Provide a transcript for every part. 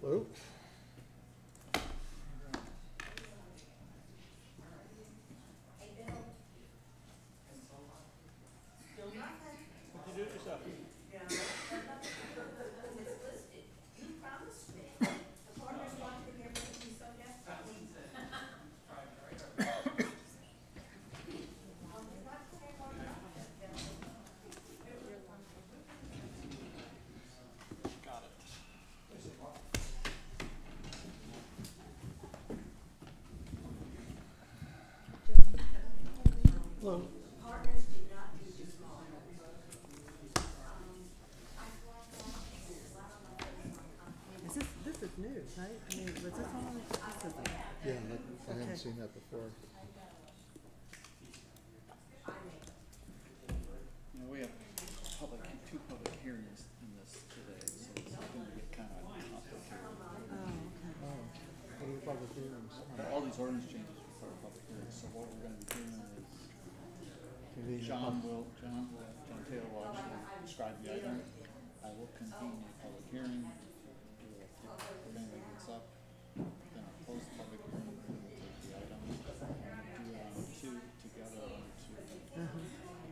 Hello? Did you do it yourself? Got it. Hello? This is new, right? I mean, was this on? This isn't. Yeah, I haven't seen that before. You know, we have two public hearings in this today, so it's going to get kind of complicated. Oh, okay. Oh, what are the public hearings? All these ordinance changes require public hearings, so what we're going to be doing is John Taylor will actually describe the item. I will convene a public hearing. If anyone gets up, then I'll close the public hearing, and we'll take the item. Do it on two together, on two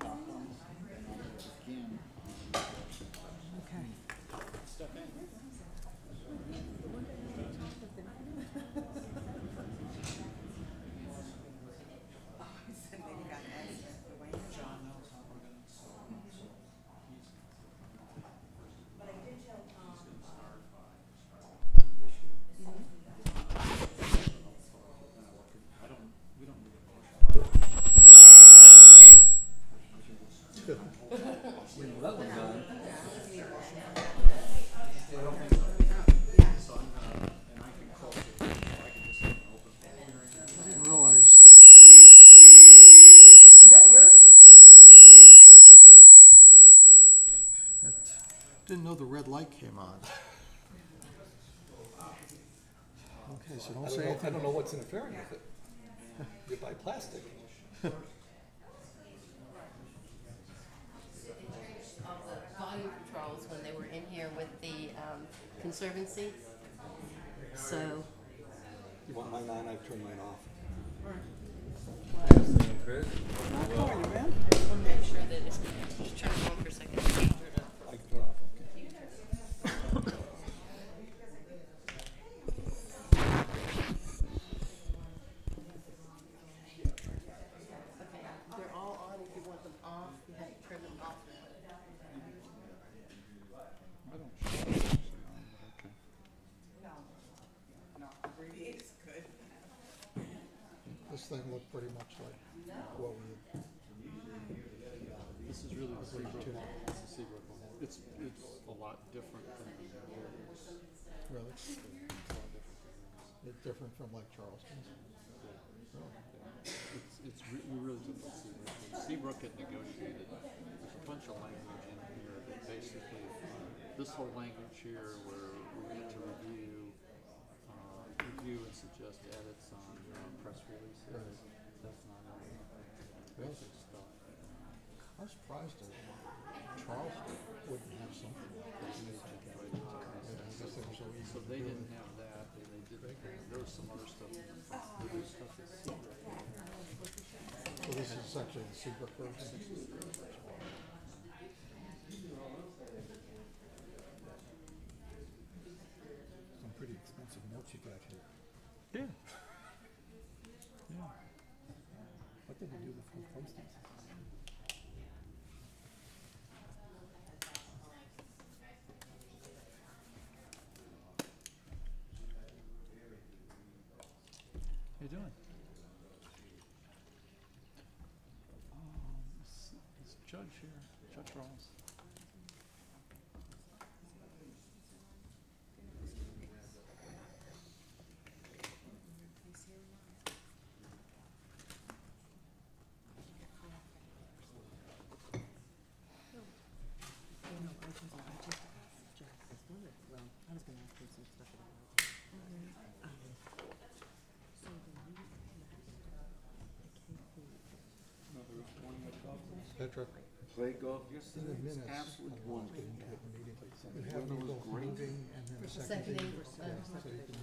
top ones, and I'll do it again on Okay. step in. We don't need a motion. That one's on. I didn't realize. Is that yours? Didn't know the red light came on. Okay, so don't say anything. I don't know what's interfering with it. You buy plastic. Of the volume controls when they were in here with the Conservancy. So, You want mine on, I've turned mine off. well, How are you, man? I want to make sure that it's, just turn it on for a second. Make sure to- I can turn it off, okay. Okay, they're all on. If you want them off, you have to turn them off. I don't show it actually on, but okay. No, abbreviate is good. This thing looked pretty much like what we had. This is really the Agreed Seabrook to. one. It's the Seabrook one. It's a lot different than the others. Really? It's a lot different. It's different from like Charleston's. We really took the Seabrook. Seabrook had negotiated. There's a bunch of language in here that basically, this whole language here where we get to review and suggest edits on press releases. Right. That's not in Really? basic stuff. I'm surprised that Charleston wouldn't have something like this. I guess they were so easy So to they do didn't it. have that, and they did. There was some other stuff. There was stuff that's Seabrook. So this is essentially the Seabrook version. Some pretty expensive notes you got here. Yeah. Yeah. What did they do with postage? How you doing? Is Judge here? Judge Ross. Well, I was gonna ask you some stuff about it. So the KP. No, there was one that Petra, played golf In yesterday. the It's minutes, absolutely I want to wonderful. get immediately. You The have weather me was both great. moving and then For seconding. seconding, Yeah, so you can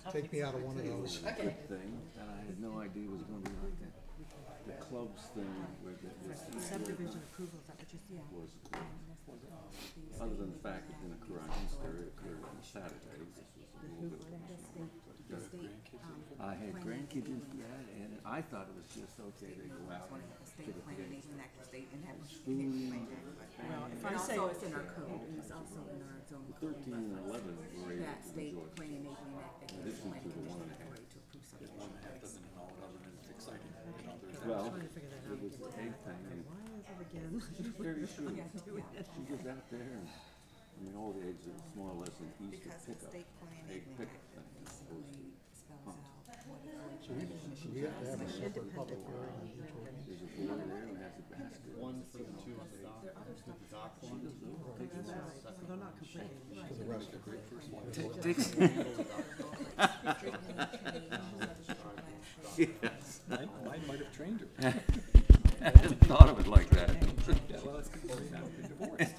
I'll take me fix out of it. one of It was those. a Okay. good thing, and I had no idea it was gonna be like that. The clubs thing where the Subdivision approval, is that what you said? was, other than the fact it didn't occur on Easter, it occurred on Saturday. This was a little bit of a snow. I had grandkids in that, and I thought it was just okay to go out and get a day. Well, if I say. Also, it's in our code, and it's also in our zone code. 13 and 11 were able That to state enjoy. plan enabling act that gives Addition planning to the commission one and a half. authority to approve subdivision. Doesn't know it other than it's exciting. Well, trying to figure that it out was again. the egg thing, and Why is it again? she's very shrewd. Yeah, yeah. She goes out there, and, I mean, all the eggs are more or less an Easter Because the pickup, state plan egg enabling pickup act thing. as opposed to- basically spells out what is going So we have to have a separate public hearing on each one. There's a boy there who has a basket. One for the two on the dock, the dock one. That's right, so they're not completely. For the rest of it. Yes, Mine might have trained her. I hadn't thought of it like that. Yeah, well, that's because she's now been divorced. I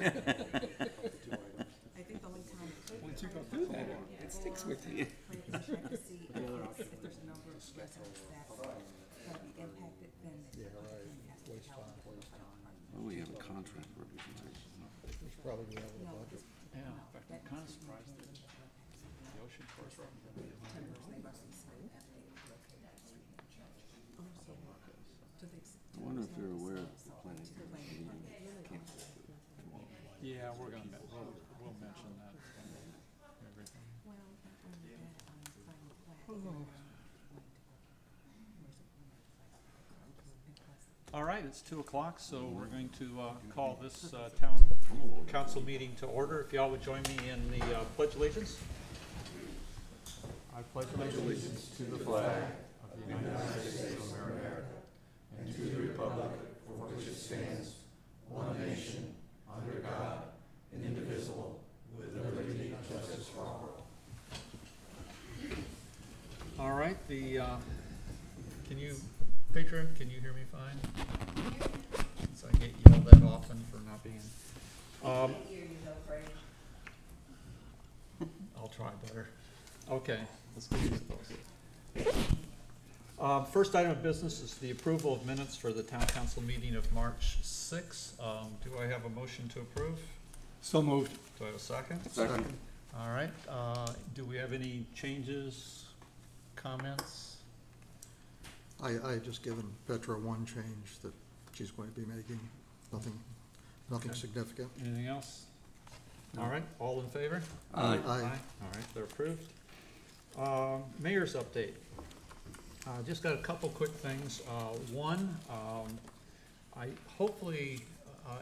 think the only time Once you go through that, it sticks with you. planning commission have to see if there's a number of residents that are gonna be impacted, then Yeah, right. it Waste time. Oh, we have a contract representation. It's probably the other budget. Yeah, in fact, I'm kinda surprised that the ocean course representative. I wonder if they're aware of the planning commission meeting canceled tomorrow. Yeah, we'll mention that. Everything. All right, it's 2 o'clock, so we're going to call this town council meeting to order. If y'all would join me in the pledge allegiance. I pledge allegiance to the flag of the United States of America and to the republic for which it stands, one nation, under God, indivisible, with liberty and justice for all. All right, can you, Patron, can you hear me fine? So I get yelled at often for not being. I'll try better. Okay, let's get these close. First item of business is the approval of minutes for the town council meeting of March 6. Do I have a motion to approve? So moved. Do I have a second? Second. All right, do we have any changes, comments? I just given Petra one change that she's going to be making, nothing Okay. significant. Anything else? All right, all in favor? Aye. All right, they're approved. Mayor's update. Just got a couple quick things. One, hopefully,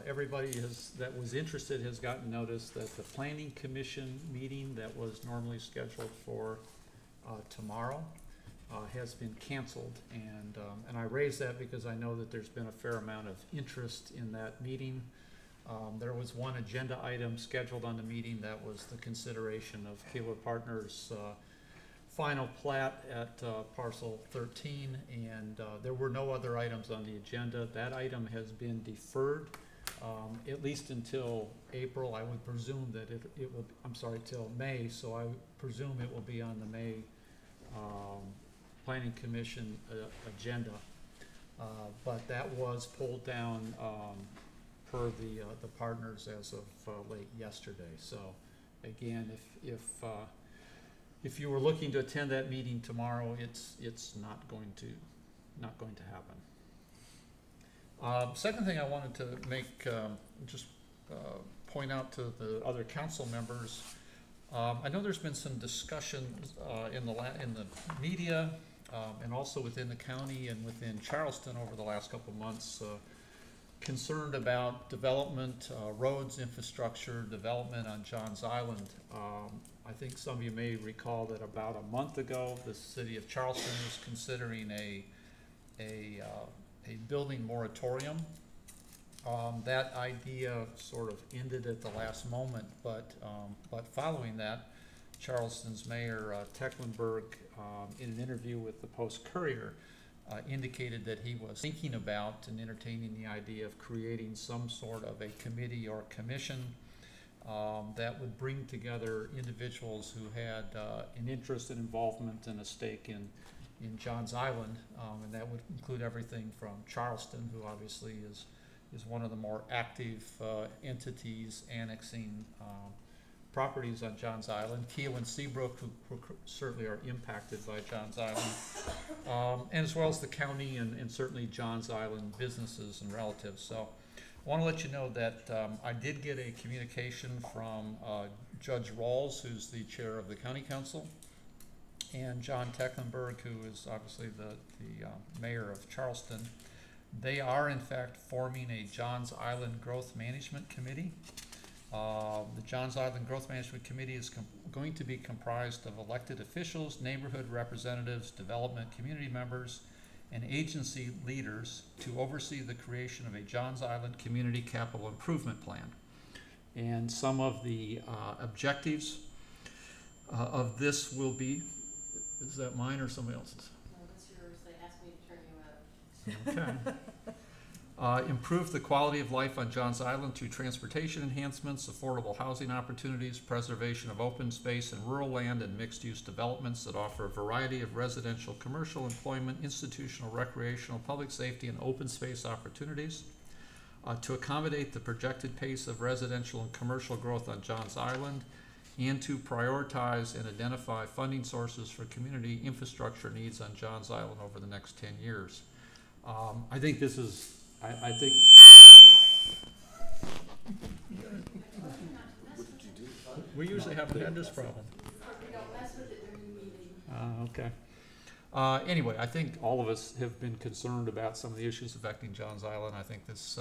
everybody that was interested has gotten notice that the planning commission meeting that was normally scheduled for, tomorrow, has been canceled. And I raise that because I know that there's been a fair amount of interest in that meeting. There was one agenda item scheduled on the meeting that was the consideration of Keeler Partners' final plat at parcel 13, and there were no other items on the agenda. That item has been deferred at least until April. I would presume that it will, I'm sorry, till May, so I presume it will be on the May Planning Commission agenda. But that was pulled down per the partners as of late yesterday. So again, if you were looking to attend that meeting tomorrow, it's not going to happen. Second thing I wanted to make, point out to the other council members. I know there's been some discussion in the media and also within the county and within Charleston over the last couple of months, concerned about development, roads, infrastructure, development on Johns Island. I think some of you may recall that about a month ago, the city of Charleston was considering a building moratorium. That idea sort of ended at the last moment, but following that, Charleston's Mayor Tecklenburg, in an interview with the Post-Courier, indicated that he was thinking about and entertaining the idea of creating some sort of a committee or commission that would bring together individuals who had an interest and involvement and a stake in Johns Island, and that would include everything from Charleston, who obviously is one of the more active entities annexing properties on Johns Island, Kiowa and Seabrook, who certainly are impacted by Johns Island, and as well as the county and certainly Johns Island businesses and relatives. So I want to let you know that I did get a communication from Judge Rawls, who's the chair of the county council, and John Tecklenburg, who is obviously the mayor of Charleston. They are in fact forming a Johns Island Growth Management Committee. The Johns Island Growth Management Committee is going to be comprised of elected officials, neighborhood representatives, development community members, and agency leaders to oversee the creation of a Johns Island Community Capital Improvement Plan. And some of the objectives of this will be, is that mine or somebody else's? No, that's yours. They asked me to turn you up. Okay. Improve the quality of life on Johns Island through transportation enhancements, affordable housing opportunities, preservation of open space and rural land, and mixed-use developments that offer a variety of residential, commercial, employment, institutional, recreational, public safety, and open space opportunities. To accommodate the projected pace of residential and commercial growth on Johns Island, and to prioritize and identify funding sources for community infrastructure needs on Johns Island over the next 10 years. I think this is, I think. We usually haven't had this problem. Okay. Anyway, I think all of us have been concerned about some of the issues affecting Johns Island. I think this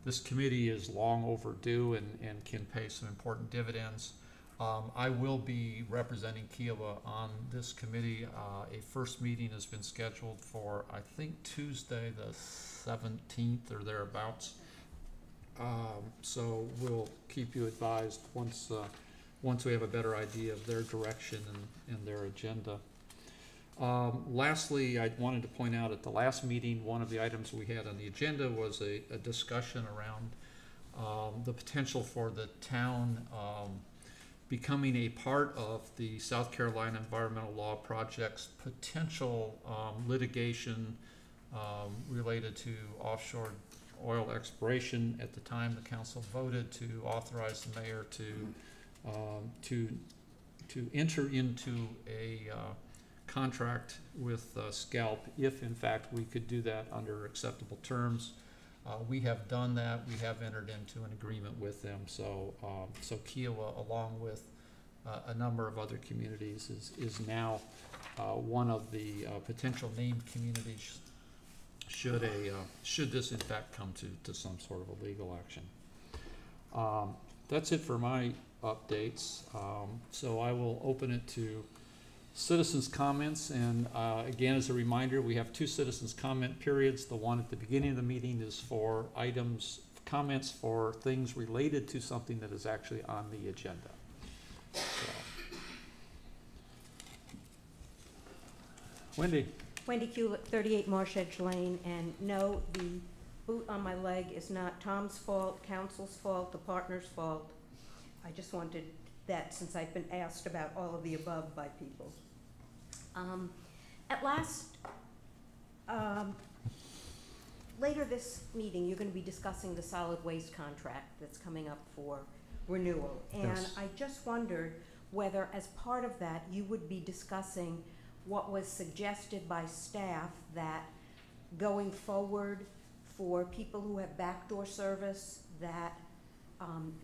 this committee is long overdue and can pay some important dividends. I will be representing Kiowa on this committee. A first meeting has been scheduled for, I think, Tuesday the 17th or thereabouts. So we'll keep you advised once we have a better idea of their direction and their agenda. Lastly, I wanted to point out at the last meeting, one of the items we had on the agenda was a discussion around the potential for the town becoming a part of the South Carolina Environmental Law Project's potential litigation related to offshore oil exploration. At the time, the council voted to authorize the mayor to enter into a contract with Scalp if, in fact, we could do that under acceptable terms. We have done that. We have entered into an agreement with them. So, so Kiowa, along with a number of other communities, is now one of the potential named communities should this in fact come to some sort of a legal action. That's it for my updates. So I will open it to citizens' comments, and again, as a reminder, we have 2 citizens' comment periods. The one at the beginning of the meeting is for comments for things related to something that is actually on the agenda. So. Wendy. Wendy Hewlett, 38 Marsh Edge Lane, and no, the boot on my leg is not Tom's fault, council's fault, the partner's fault. I just wanted that since I've been asked about all of the above by people. At last, later this meeting, you're going to be discussing the solid waste contract that's coming up for renewal. And yes. I just wondered whether, as part of that, you would be discussing what was suggested by staff that going forward for people who have backdoor service, that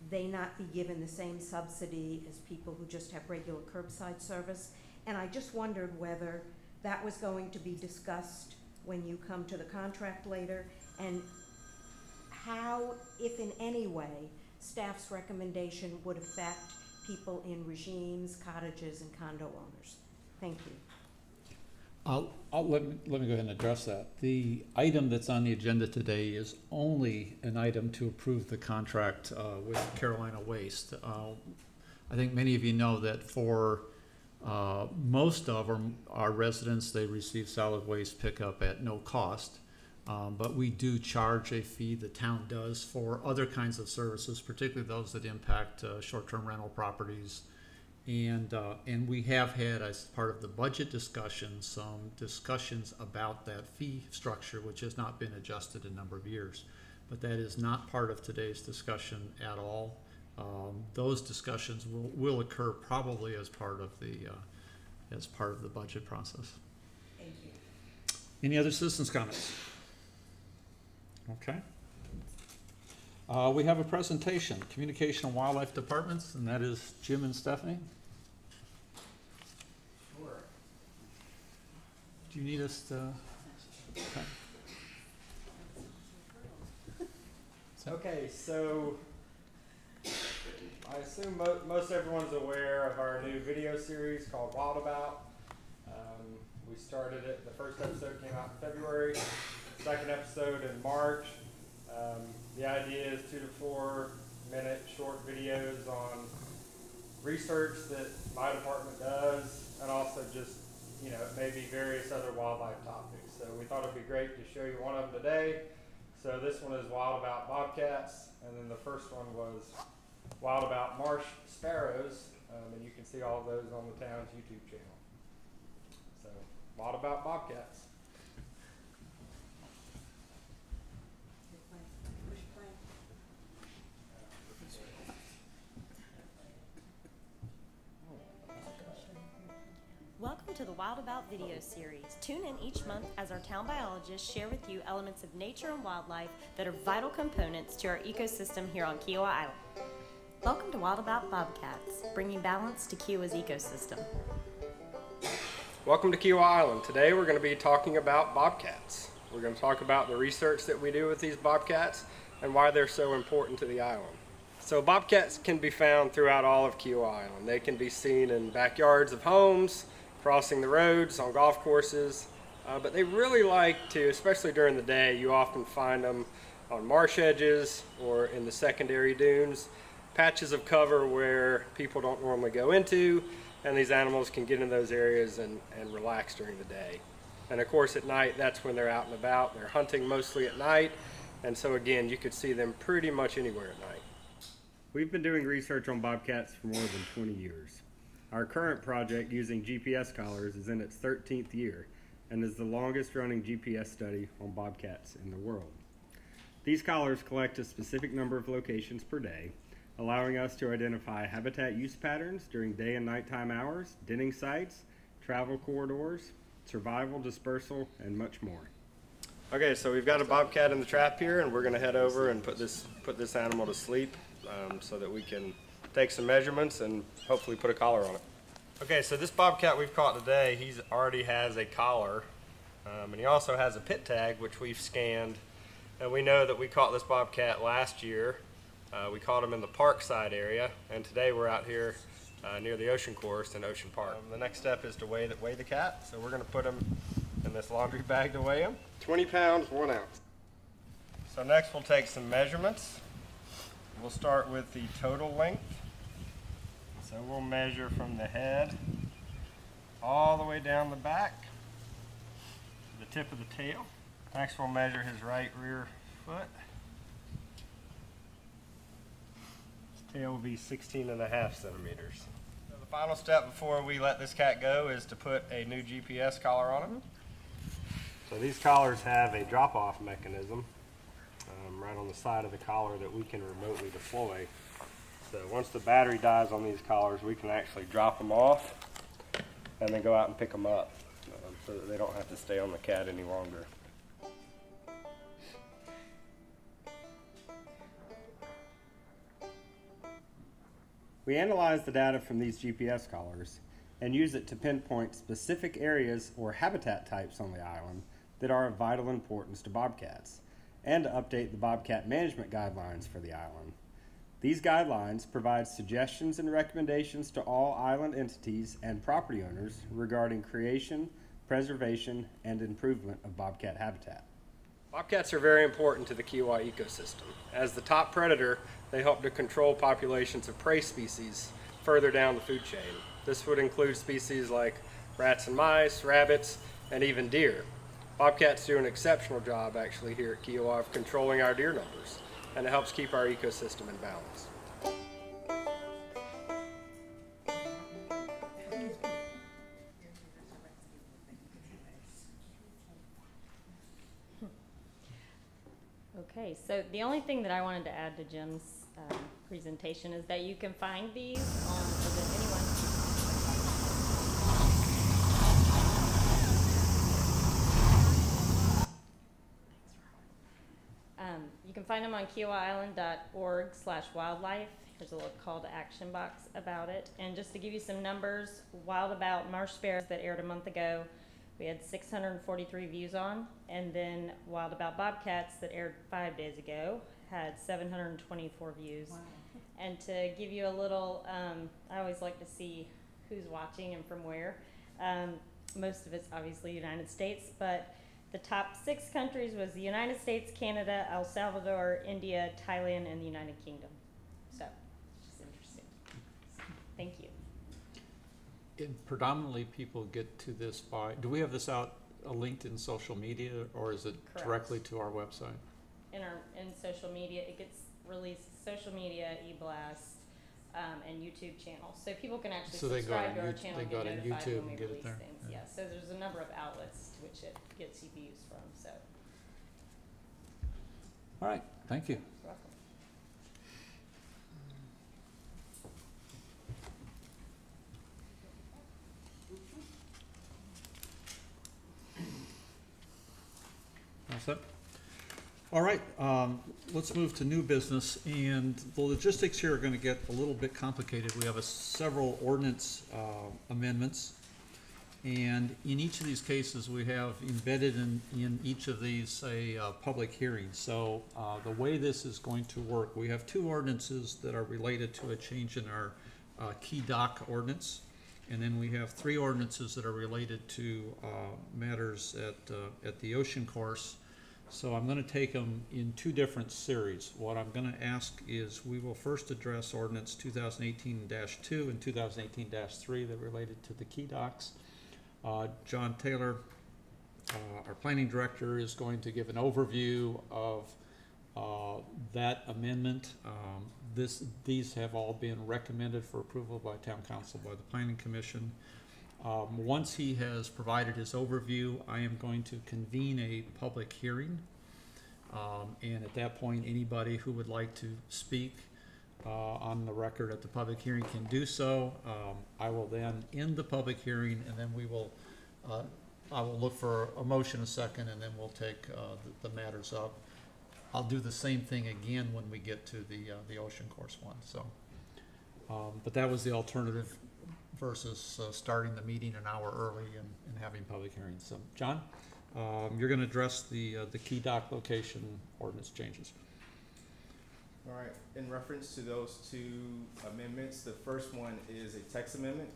they not be given the same subsidy as people who just have regular curbside service. And I just wondered whether that was going to be discussed when you come to the contract later, and how, if in any way, staff's recommendation would affect people in regimes, cottages, and condo owners. Thank you. Let me go ahead and address that. The item that's on the agenda today is only an item to approve the contract with Carolina Waste. I think many of you know that for Most of our residents, they receive solid waste pickup at no cost. But we do charge a fee, the town does, for other kinds of services, particularly those that impact short-term rental properties. And we have had, as part of the budget discussion, some discussions about that fee structure, which has not been adjusted in a number of years. But that is not part of today's discussion at all. Those discussions will occur probably as part of the budget process. Thank you. Any other citizens' comments? Okay. We have a presentation, Communication and Wildlife Departments, and that is Jim and Stephanie. Sure. Do you need us to? Okay. Okay, so I assume most everyone's aware of our new video series called Wild About. We started it, the first episode came out in February, second episode in March. The idea is 2 to 4 minute short videos on research that my department does, and also just, maybe various other wildlife topics. So we thought it'd be great to show you one of them today. So this one is Wild About Bobcats, and then the first one was Wild About Marsh Sparrows, and you can see all of those on the town's YouTube channel. So, Wild About Bobcats. Welcome to the Wild About video series. Tune in each month as our town biologists share with you elements of nature and wildlife that are vital components to our ecosystem here on Kiowa Island. Welcome to Wild About Bobcats, bringing balance to Kiowa's ecosystem. Welcome to Kiowa Island. Today we're going to be talking about bobcats. We're going to talk about the research that we do with these bobcats and why they're so important to the island. So bobcats can be found throughout all of Kiowa Island. They can be seen in backyards of homes, crossing the roads, on golf courses, but they really like to, especially during the day, you often find them on marsh edges or in the secondary dunes, patches of cover where people don't normally go into, and these animals can get in those areas and relax during the day. And of course at night, that's when they're out and about. They're hunting mostly at night, and so again, you could see them pretty much anywhere at night. We've been doing research on bobcats for more than 20 years. Our current project using GPS collars is in its 13th year and is the longest running GPS study on bobcats in the world. These collars collect a specific number of locations per day, allowing us to identify habitat use patterns during day and nighttime hours, denning sites, travel corridors, survival, dispersal, and much more. Okay, so we've got a bobcat in the trap here, and we're going to head over and put this animal to sleep so that we can take some measurements and hopefully put a collar on it. Okay, so this bobcat we've caught today, he already has a collar, and he also has a pit tag, which we've scanned, and we know that we caught this bobcat last year. We caught him in the Parkside area, and today we're out here near the Ocean Course in Ocean Park. The next step is to weigh the cat, so we're going to put him in this laundry bag to weigh him. 20 pounds, 1 ounce. So next we'll take some measurements. We'll start with the total length. So we'll measure from the head all the way down the back to the tip of the tail. Next we'll measure his right rear foot. His tail will be 16.5 centimeters. So the final step before we let this cat go is to put a new GPS collar on him. So these collars have a drop-off mechanism right on the side of the collar that we can remotely deploy. So once the battery dies on these collars, we can actually drop them off and then go out and pick them up so that they don't have to stay on the cat any longer. We analyze the data from these GPS collars and use it to pinpoint specific areas or habitat types on the island that are of vital importance to bobcats, and to update the bobcat management guidelines for the island. These guidelines provide suggestions and recommendations to all island entities and property owners regarding creation, preservation, and improvement of bobcat habitat. Bobcats are very important to the Kiowa ecosystem. As the top predator, they help to control populations of prey species, further down the food chain. This would include species like rats and mice, rabbits, and even deer. Bobcats do an exceptional job actually here at Kiowa of controlling our deer numbers, and it helps keep our ecosystem in balance. Okay, so the only thing that I wanted to add to Jim's presentation is that you can find these on, is it anyone? You can find them on kiowaisland.org/wildlife. There's a little call to action box about it. And just to give you some numbers, Wild About Marsh Sparrows that aired a month ago, we had 643 views on, and then Wild About Bobcats that aired 5 days ago had 724 views. Wow. And to give you a little, I always like to see who's watching and from where. Most of it's obviously United States, but the top 6 countries was the United States, Canada, El Salvador, India, Thailand, and the United Kingdom. So, just interesting. Thank you. And predominantly people get to this by, do we have this out linked in social media, or is it Correct. directly to our website? In social media, it gets released social media, e-blast, and YouTube channels. So people can actually So they go subscribe on to our YouTube- channel they and go get to notified YouTube when we and get it release there. things. Yeah. Yeah, so there's a number of outlets to which it gets you views from, so All right, thank you. you're welcome. That's it. All right, let's move to new business, and the logistics here are going to get a little bit complicated. We have several ordinance amendments, and in each of these cases, we have embedded in each of these a public hearing. So the way this is going to work, we have 2 ordinances that are related to a change in our key dock ordinance. And then we have 3 ordinances that are related to matters at the ocean course. So I'm going to take them in 2 different series. What I'm going to ask is we will first address ordinance 2018-2 and 2018-3 that related to the key docks. John Taylor, our planning director, is going to give an overview of that amendment. These have all been recommended for approval by Town Council, by the Planning Commission. Once he has provided his overview, I am going to convene a public hearing. And at that point, anybody who would like to speak on the record at the public hearing can do so. I will then end the public hearing, and then I will look for a motion, a second, and then we'll take the matters up. I'll do the same thing again when we get to the ocean course one. So, but that was the alternative versus starting the meeting an hour early and having public hearings. So, John, you're going to address the key dock location ordinance changes. All right. In reference to those 2 amendments, the first one is a text amendment,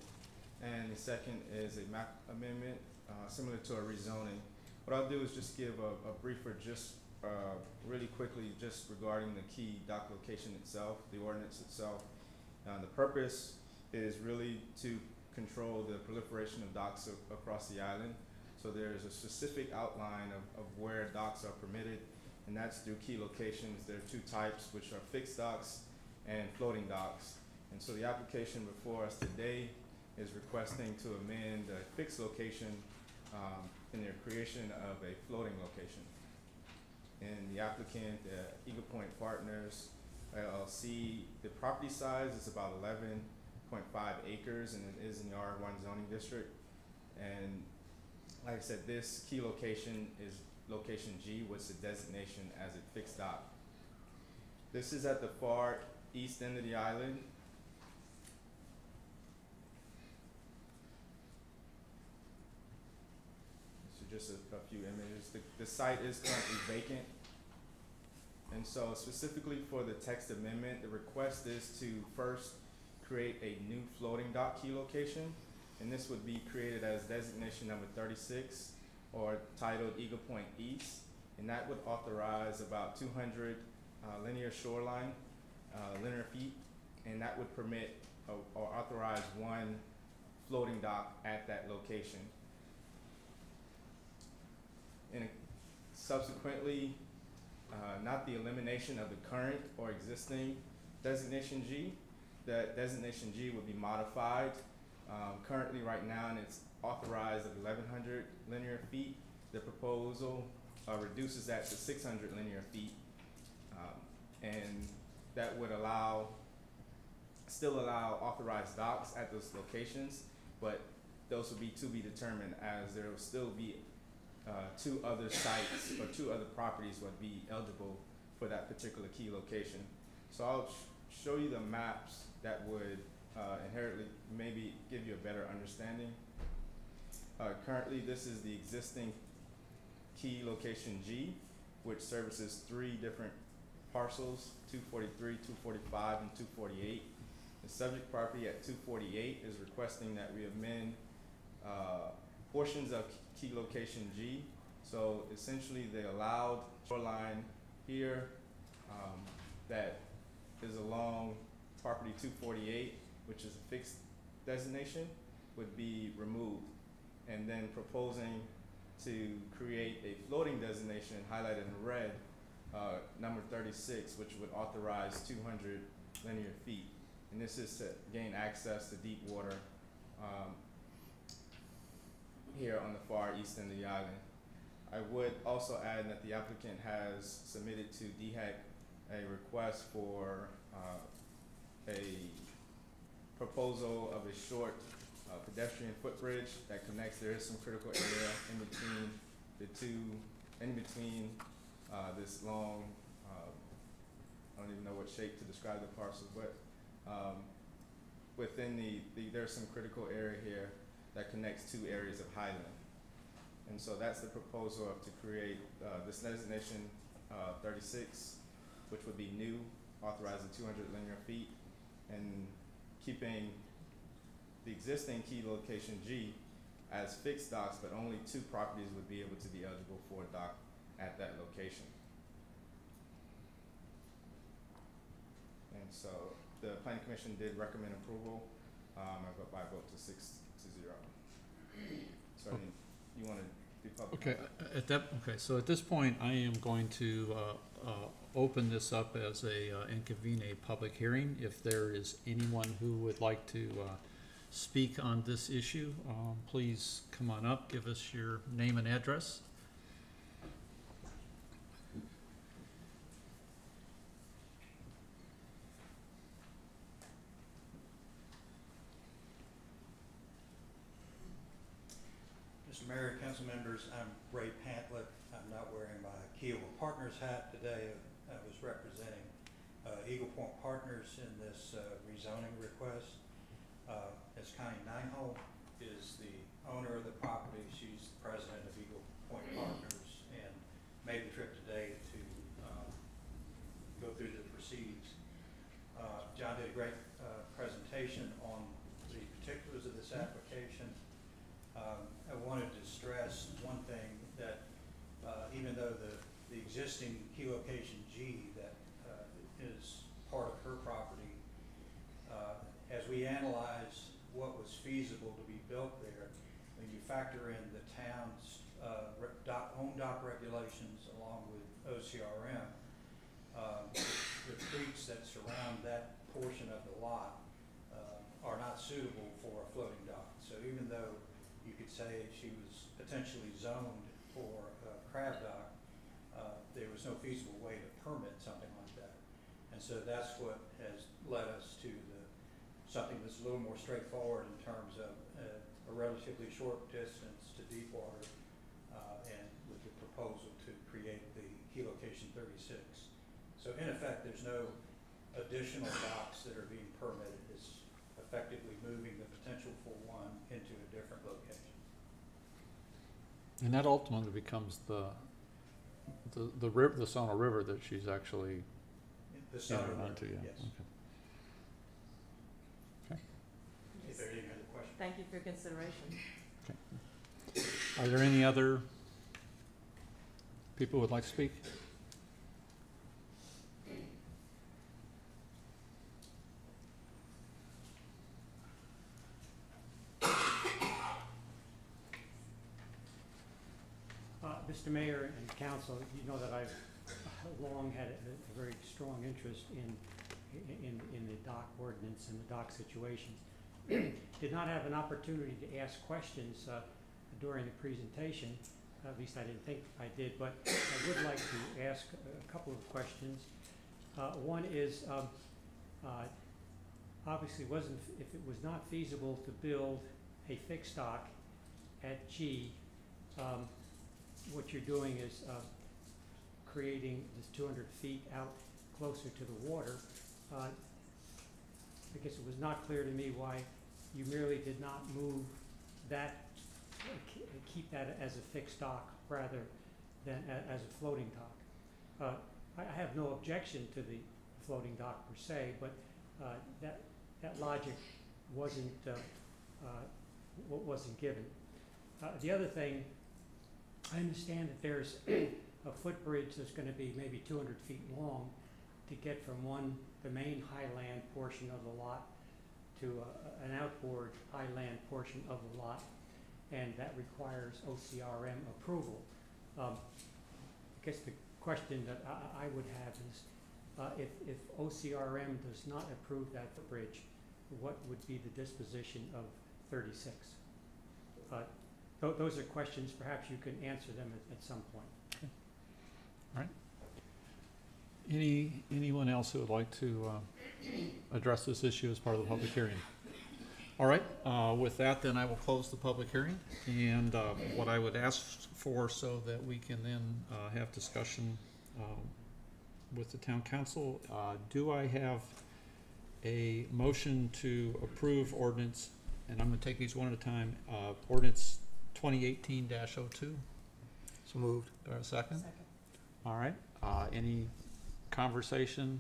and the second is a map amendment, similar to a rezoning. What I'll do is just give a briefer, just really quickly, just regarding the key dock location itself, the ordinance itself. The purpose is really to control the proliferation of docks across the island. So there's a specific outline of where docks are permitted, and that's through key locations. There are 2 types, which are fixed docks and floating docks. And so the application before us today is requesting to amend a fixed location in their creation of a floating location. And the applicant, Eagle Point Partners, LLC, the property size is about 11.5 acres, and it is in the R1 zoning district. And like I said, this key location is location G, with the designation as a fixed dock. This is at the far east end of the island. So just a few images. The site is currently vacant. And so specifically for the text amendment, the request is to first create a new floating dock key location. And this would be created as designation number 36, or titled Eagle Point East. And that would authorize about 200 linear shoreline, linear feet. And that would permit or authorize one floating dock at that location. And subsequently, not the elimination of the current or existing designation G. That designation G would be modified. Currently, right now, and it's authorized at 1,100 linear feet. The proposal reduces that to 600 linear feet, and that would still allow authorized docks at those locations, but those would be to be determined, as there will still be 2 other sites or 2 other properties would be eligible for that particular key location. So I'll show you the maps that would inherently maybe give you a better understanding. Currently, this is the existing key location G, which services 3 different parcels, 243, 245, and 248. The subject property at 248 is requesting that we amend portions of key location G. So essentially, the allowed shoreline here that is along property 248, which is a fixed designation, would be removed, and then proposing to create a floating designation highlighted in red, number 36, which would authorize 200 linear feet. And this is to gain access to deep water here on the far east end of the island. I would also add that the applicant has submitted to DHEC a request for a proposal of a short pedestrian footbridge that connects. There is some critical area in between the two, this long, I don't even know what shape to describe the parcel, but within there's some critical area here that connects 2 areas of highland. And so that's the proposal to create this designation 36, which would be new, authorizing 200 linear feet, and keeping the existing key location G as fixed docks, but only 2 properties would be able to be eligible for a dock at that location. And so the Planning Commission did recommend approval by vote to 6-0. So you want to do public comment? So at this point, I am going to open this up as and convene a public hearing. If there is anyone who would like to speak on this issue, please come on up, give us your name and address. Mr. Mayor, council members, I'm Ray Pantlick. I'm not wearing my Kiowa Partners hat today. I was representing Eagle Point Partners in this rezoning request. Ms. Connie Nineholm is the owner of the property. She's the president of Eagle Point Partners and made the trip today to go through the proceedings. John did a great presentation on the particulars of this application. I wanted to stress one thing, that even though the existing key location G that is part of her property, as we analyze what was feasible to be built there, when you factor in the town's own dock regulations along with OCRM, the creeks that surround that portion of the lot are not suitable for a floating dock. So even though you could say she was potentially zoned for a crab dock, there was no feasible way to permit something like that. And so that's what has led us to something that's a little more straightforward in terms of a relatively short distance to deep water, and with the proposal to create the key location 36. So in effect, there's no additional docks that are being permitted. It's effectively moving the potential for one into a different location. And that ultimately becomes the Sono River that she's actually The Sono River, onto, yeah. yes. Okay. If there are any other questions. Thank you for your consideration. Okay. Are there any other people who would like to speak? Mr. Mayor and Council, you know that I've long had a very strong interest in the dock ordinance and the dock situations. Did not have an opportunity to ask questions during the presentation. At least I didn't think I did, but I would like to ask a couple of questions. One is, obviously if it was not feasible to build a fixed dock at G, what you're doing is creating this 200 feet out closer to the water. Because it was not clear to me why you merely did not move that, keep that as a fixed dock rather than as a floating dock. I have no objection to the floating dock per se, but that logic wasn't given. The other thing, I understand that there's a footbridge that's going to be maybe 200 feet long to get from the main highland portion of the lot to an outboard highland portion of the lot, and that requires OCRM approval. I guess the question that I would have is, if OCRM does not approve that bridge, what would be the disposition of 36? Those are questions, perhaps you can answer them at some point. Okay. All right. Anyone else who would like to address this issue as part of the public hearing? All right, with that then I will close the public hearing, and what I would ask for so that we can then have discussion with the town council, do I have a motion to approve ordinance, and I'm going to take these one at a time, ordinance 2018-02? So moved. Do I have a second? Second. All right, any conversation,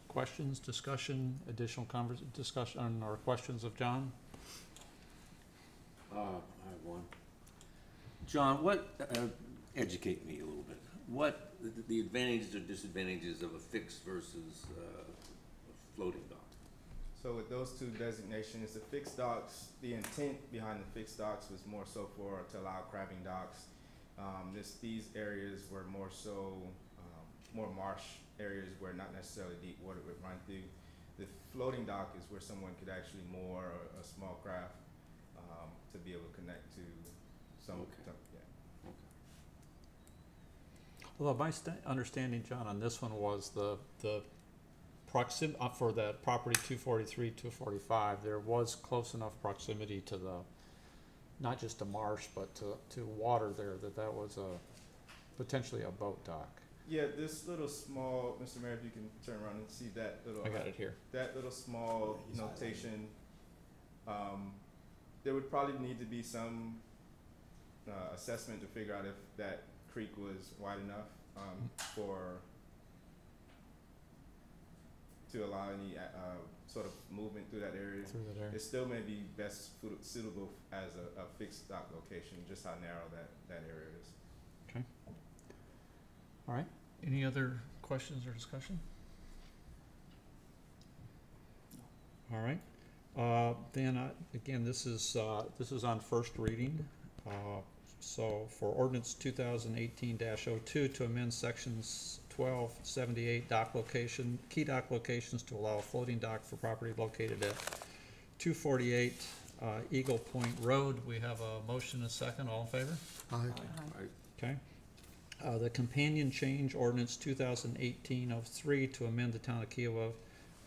questions, discussion, additional discussion or questions of John? I have one. John, educate me a little bit. What the advantages or disadvantages of a fixed versus a floating dock? So with those two designations, the fixed docks, the intent behind the fixed docks was more so to allow crabbing docks. These areas were more so more marsh areas where not necessarily deep water would run through. The floating dock is where someone could actually moor a small craft to be able to connect to some. Okay. Yeah. Okay. Although my understanding, John, on this one was the proximity for that property 243, 245. There was close enough proximity to not just to marsh, but to water there that was potentially a boat dock. Yeah, this little small, Mr. Mayor, if you can turn around and see that little. I got it here. That little small notation. There would probably need to be some assessment to figure out if that creek was wide enough to allow any sort of movement through that area. It still may be best suitable as a fixed dock location, just how narrow that area is. Okay. All right. Any other questions or discussion? All right. Then again, this is on first reading. So for ordinance 2018-02 to amend sections 1278 key dock locations to allow a floating dock for property located at 248 Eagle Point Road. We have a motion and a second. All in favor? Aye. Okay. The companion change ordinance 2018-03 to amend the town of Kiowa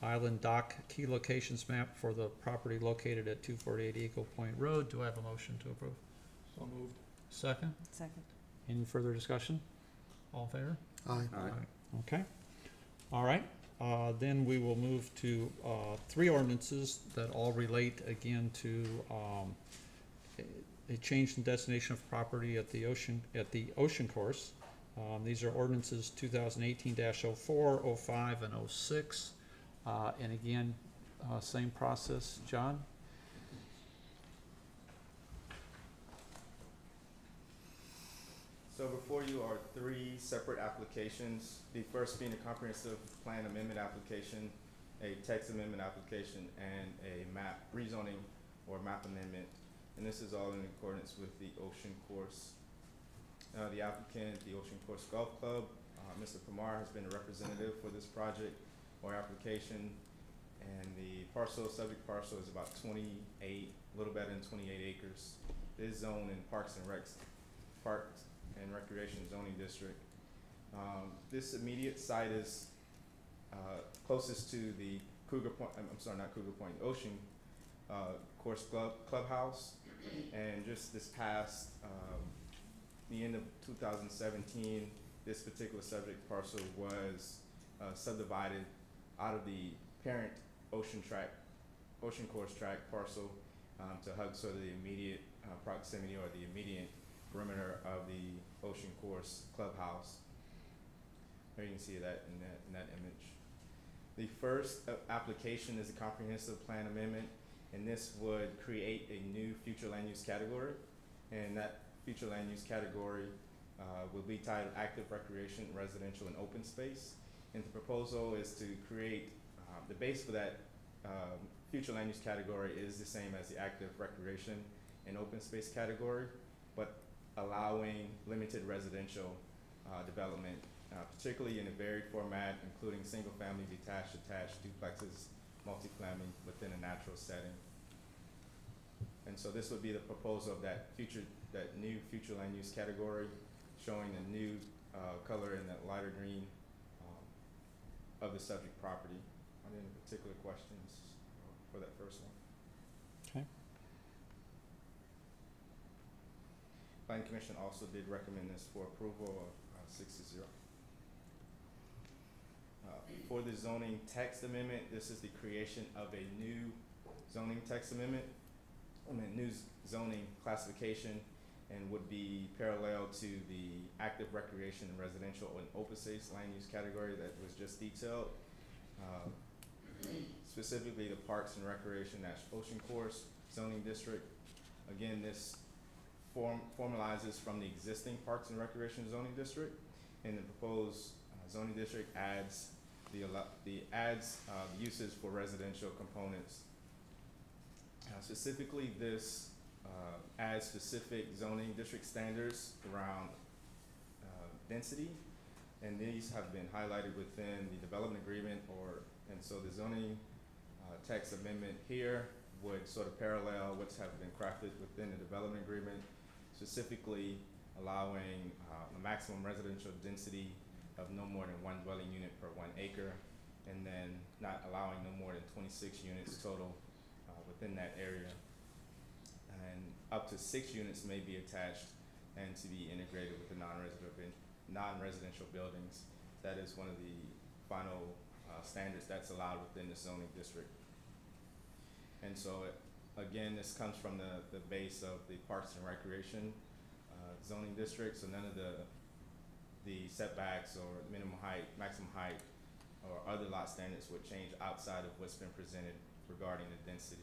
Island dock key locations map for the property located at 248 Eagle Point Road. Do I have a motion to approve? So moved. Second? Second. Any further discussion? All in favor? Aye. Aye. Okay. All right. Then we will move to 3 ordinances that all relate again to a change in destination of property at the ocean course. These are ordinances 2018-04, 05, and 06. And again, same process. John? So before you are 3 separate applications. The first being a comprehensive plan amendment application, a text amendment application, and a map rezoning or map amendment. And this is all in accordance with the ocean course. the applicant, the Ocean Course Golf Club. Mr. Kumar has been a representative for this project or application, and the subject parcel is about 28, a little better than 28 acres. It is zoned in Parks and Recreation zoning district. This immediate site is closest to the Ocean Course Clubhouse, and just this past the end of 2017, this particular subject parcel was subdivided out of the parent Ocean Course tract parcel to hug sort of the immediate proximity or the immediate perimeter of the Ocean Course Clubhouse. There you can see that in that image. The first application is a comprehensive plan amendment, and this would create a new future land use category, and that future land use category will be titled Active Recreation, Residential, and Open Space. And the proposal is to create the base for that future land use category is the same as the Active Recreation and Open Space category, but allowing limited residential development, particularly in a varied format, including single-family, detached, attached, duplexes, multifamily within a natural setting. And so this would be the proposal of that new future land use category, showing a new color in that lighter green of the subject property. Are there any particular questions for that first one? Okay. Planning Commission also did recommend this for approval of 6-0. For the zoning text amendment, this is the creation of a new zoning text amendment, new zoning classification, and would be parallel to the active recreation and residential and open space land use category that was just detailed. Specifically the Parks and Recreation Ocean Course zoning district. Again, this formalizes from the existing Parks and Recreation zoning district, and the proposed zoning district adds the uses for residential components. Specifically, this adds specific zoning district standards around density, and these have been highlighted within the development agreement, and so the zoning text amendment here would sort of parallel what's have been crafted within the development agreement, specifically allowing a maximum residential density of no more than 1 dwelling unit per 1 acre, and then not allowing no more than 26 units total within that area. And up to 6 units may be attached and to be integrated with the non-residential buildings. That is one of the final standards that's allowed within the zoning district. And so again, this comes from the base of the Parks and Recreation zoning district, so none of the setbacks or minimum height, maximum height, or other lot standards would change outside of what's been presented regarding the density.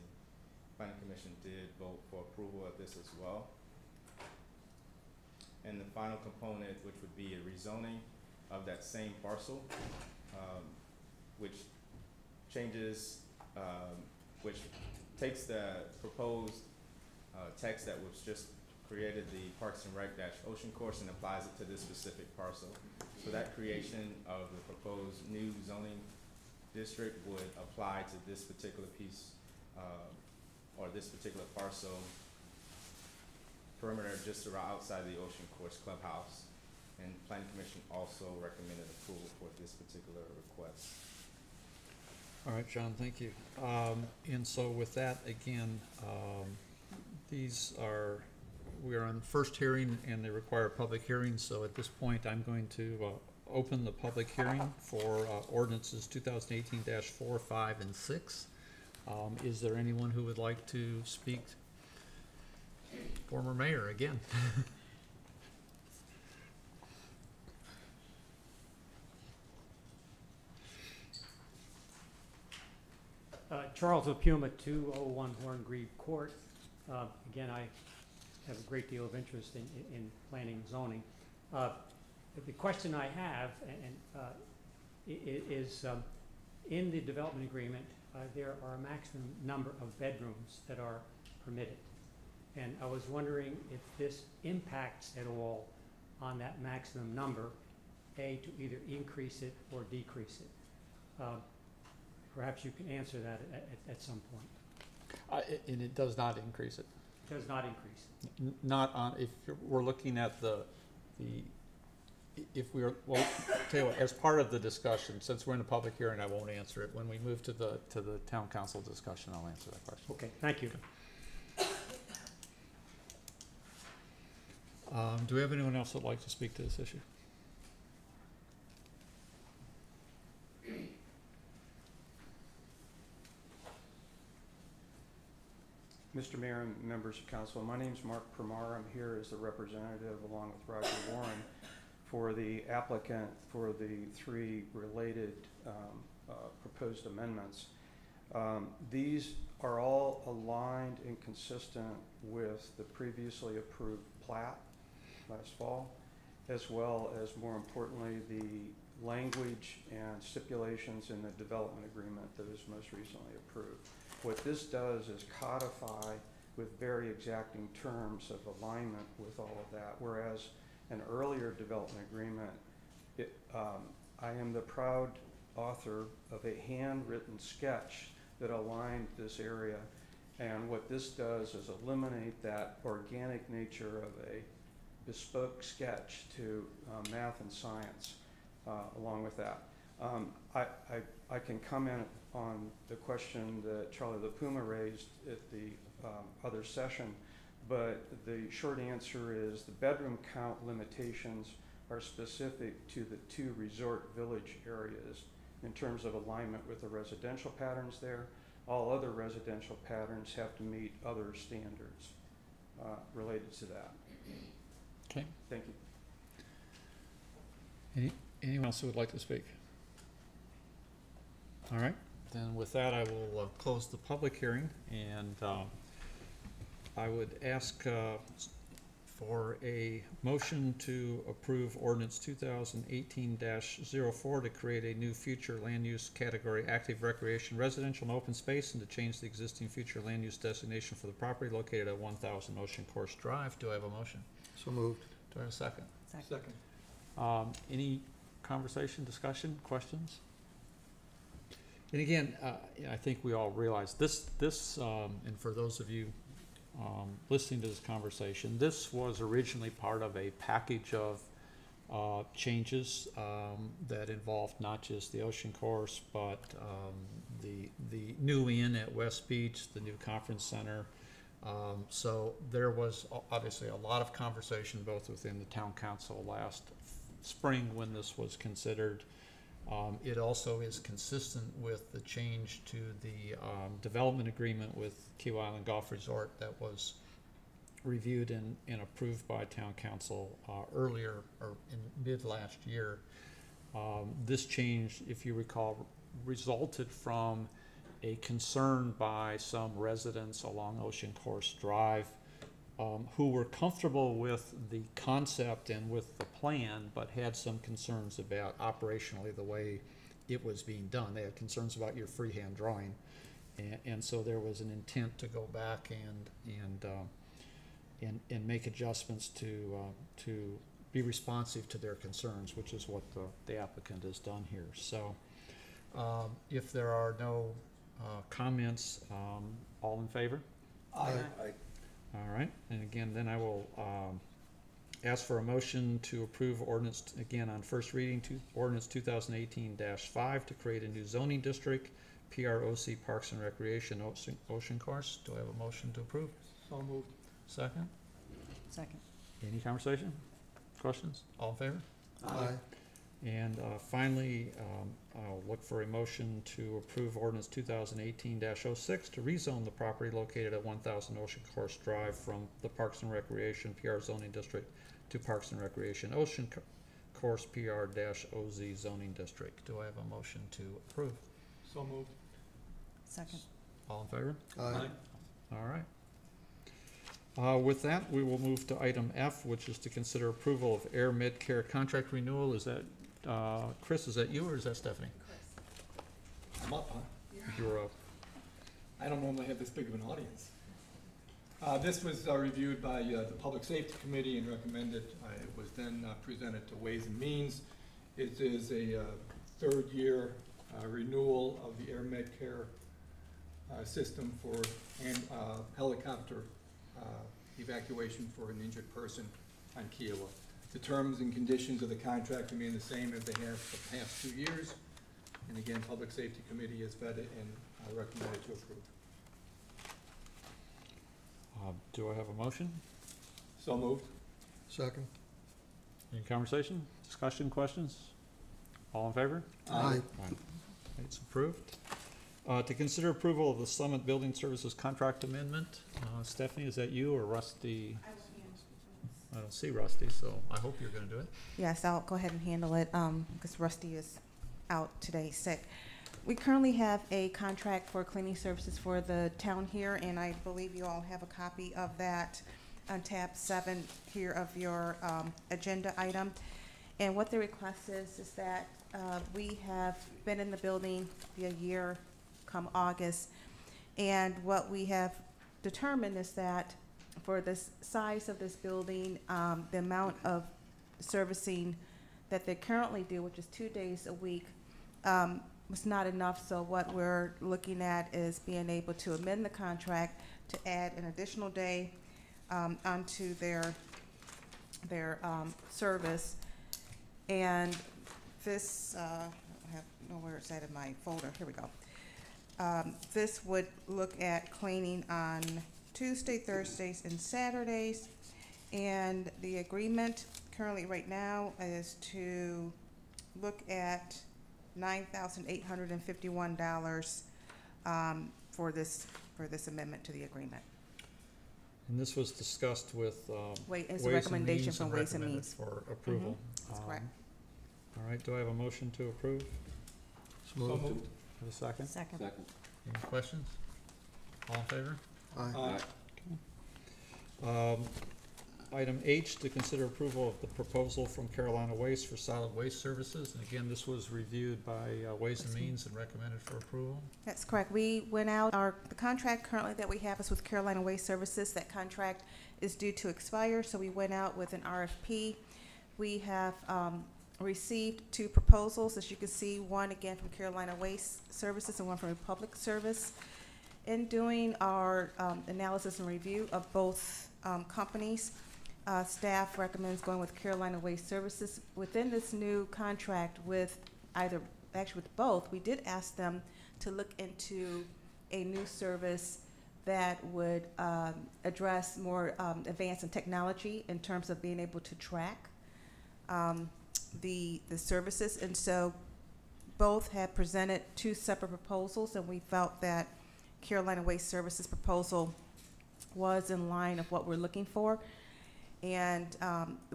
Planning Commission did vote for approval of this as well. And the final component, which would be a rezoning of that same parcel, which changes, which takes the proposed text that was just created, the Parks and Rec Ocean Course, and applies it to this specific parcel. So that creation of the proposed new zoning district would apply to this particular piece or this particular parcel perimeter just around outside the Ocean Course Clubhouse. And Planning Commission also recommended approval for this particular request. All right, John, thank you. And so with that, again, we are on first hearing and they require a public hearing. So at this point, I'm going to open the public hearing for ordinances 2018-4, 5, and 6. Is there anyone who would like to speak? Former mayor again. Charles Opuma, 201 Horngreve Court. Again, I have a great deal of interest in planning and zoning. The question I have is in the development agreement, there are a maximum number of bedrooms that are permitted. And I was wondering if this impacts at all on that maximum number, A, to either increase it or decrease it. Perhaps you can answer that at some point. And it does not increase it. It does not increase. Not on, if we're looking at if we are, well, tell you what, as part of the discussion, since we're in a public hearing, I won't answer it. When we move to the town council discussion, I'll answer that question. Okay, thank you. Do we have anyone else that'd like to speak to this issue? Mr. Mayor and members of council, my name is Mark Primar. I'm here as the representative along with Roger Warren for the applicant for the three related proposed amendments. These are all aligned and consistent with the previously approved plat last fall, as well as, more importantly, the language and stipulations in the development agreement that was most recently approved. What this does is codify with very exacting terms of alignment with all of that, whereas an earlier development agreement, I am the proud author of a handwritten sketch that aligned this area, and what this does is eliminate that organic nature of a bespoke sketch to math and science along with that. I can comment on the question that Charlie LaPuma raised at the other session, but the short answer is the bedroom count limitations are specific to the two resort village areas in terms of alignment with the residential patterns there. All other residential patterns have to meet other standards related to that. Okay. Thank you. Anyone else who would like to speak? All right, then with that, I will close the public hearing, and I would ask for a motion to approve ordinance 2018-04 to create a new future land use category, active recreation, residential, and open space, and to change the existing future land use designation for the property located at 1000 Ocean Course Drive. Do I have a motion? So moved. Do I have a second? Second. Any conversation, discussion, questions? And again, I think we all realize this, and for those of you listening to this conversation, this was originally part of a package of changes that involved not just the Ocean Course, but the new inn at West Beach, the new conference center. So there was obviously a lot of conversation both within the town council last spring when this was considered. It also is consistent with the change to the development agreement with Kiawah Island Golf Resort that was reviewed and approved by town council earlier or in mid last year. This change, if you recall, resulted from a concern by some residents along Ocean Course Drive who were comfortable with the concept and with the plan, but had some concerns about operationally the way it was being done. They had concerns about your freehand drawing, and so there was an intent to go back and make adjustments to be responsive to their concerns, which is what the applicant has done here. So, if there are no comments, all in favor? Aye. All right, and again, then I will ask for a motion to approve ordinance, again on first reading, ordinance 2018-5 to create a new zoning district, PROC Parks and Recreation Ocean Course. Do I have a motion to approve? So moved. Second? Second. Any conversation? Questions? All in favor? Aye. And finally, I'll look for a motion to approve ordinance 2018-06 to rezone the property located at 1000 Ocean Course Drive from the Parks and Recreation PR zoning district to Parks and Recreation Ocean Course PR-OZ zoning district. Do I have a motion to approve? So moved. Second. All in favor? Aye. All right. With that, we will move to item F, which is to consider approval of Air Medcare contract renewal. Is that Chris, is that you or is that Stephanie? I'm up, huh? You're up. I don't normally have this big of an audience. This was reviewed by the Public Safety Committee and recommended. It was then presented to Ways and Means. It is a third year renewal of the Air Med Care system for helicopter evacuation for an injured person on Kiowa. The terms and conditions of the contract remain the same as they have for the past 2 years. And again, Public Safety Committee has vetted and recommended to approve. Do I have a motion? So moved. Second. Any conversation, discussion, questions? All in favor? Aye. It's approved. To consider approval of the Summit Building Services contract amendment. Stephanie, is that you or Rusty? I don't see Rusty, so I hope you're gonna do it. Yes, I'll go ahead and handle it, because Rusty is out today sick. We currently have a contract for cleaning services for the town here, and I believe you all have a copy of that on tab 7 here of your agenda item. And what the request is that we have been in the building for a year come August, and what we have determined is that for this size of this building, the amount of servicing that they currently do, which is 2 days a week, was not enough. So what we're looking at is being able to amend the contract to add an additional day onto their service. And this, I don't know where it's at in my folder. Here we go. This would look at cleaning on Tuesday, Thursdays, and Saturdays. And the agreement currently right now is to look at $9,851 for this amendment to the agreement. And this was discussed with it's a recommendation from Ways and Means for approval. That's correct. All right, do I have a motion to approve? So moved. Have a second? Second. Any questions? All in favor? Aye. Item H, to consider approval of the proposal from Carolina Waste for solid waste services. And again, this was reviewed by Ways and Means and recommended for approval. That's correct. We went out, the contract currently that we have is with Carolina Waste Services. That contract is due to expire, so we went out with an RFP. We have received 2 proposals, as you can see, one again from Carolina Waste Services and one from Republic Service. In doing our analysis and review of both companies, staff recommends going with Carolina Waste Services. Within this new contract with with both, we did ask them to look into a new service that would address more advanced in technology in terms of being able to track the services. And so both had presented 2 separate proposals, and we felt that Carolina Waste Services proposal was in line of what we're looking for. And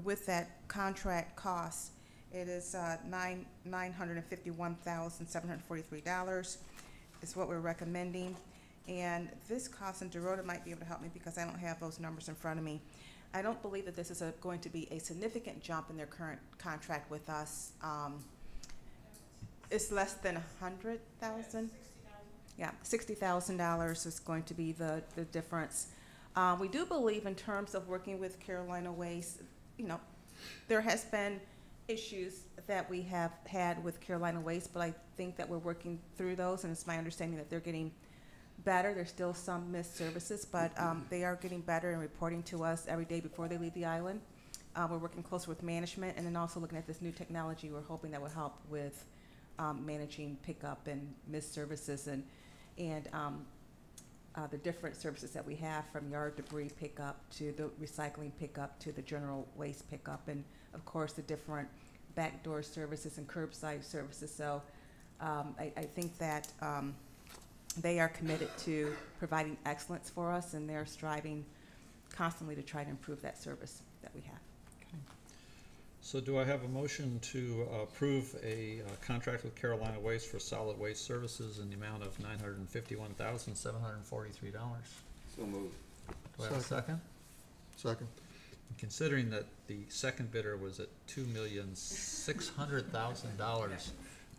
with that contract cost, it is $951,743 is what we're recommending. And this cost, and Dorota might be able to help me because I don't have those numbers in front of me. I don't believe that this is going to be a significant jump in their current contract with us. It's less than $100,000. Yeah, $60,000 is going to be the difference. We do believe in terms of working with Carolina Waste, there has been issues that we have had with Carolina Waste, but I think that we're working through those, and it's my understanding that they're getting better. There's still some missed services, but they are getting better and reporting to us every day before they leave the island. We're working closer with management, and then also looking at this new technology. We're hoping that will help with managing pickup and missed services and the different services that we have, from yard debris pickup to the recycling pickup to the general waste pickup, and of course the different backdoor services and curbside services. So I think that they are committed to providing excellence for us, and they're striving constantly to try to improve that service that we have. So do I have a motion to approve a contract with Carolina Waste for solid waste services in the amount of $951,743? So moved. Do I have a second? Second. Considering that the second bidder was at $2,600,000,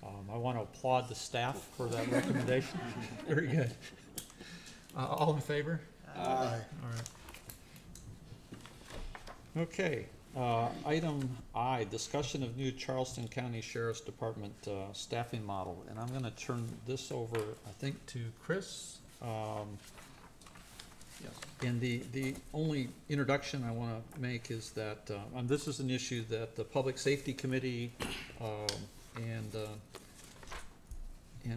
I want to applaud the staff for that recommendation. Very good. All in favor? Aye. All right. Okay, item I, discussion of new Charleston County Sheriff's Department staffing model. And I'm gonna turn this over, I think, to Chris. Yes. And the only introduction I wanna make is that, this is an issue that the Public Safety Committee, and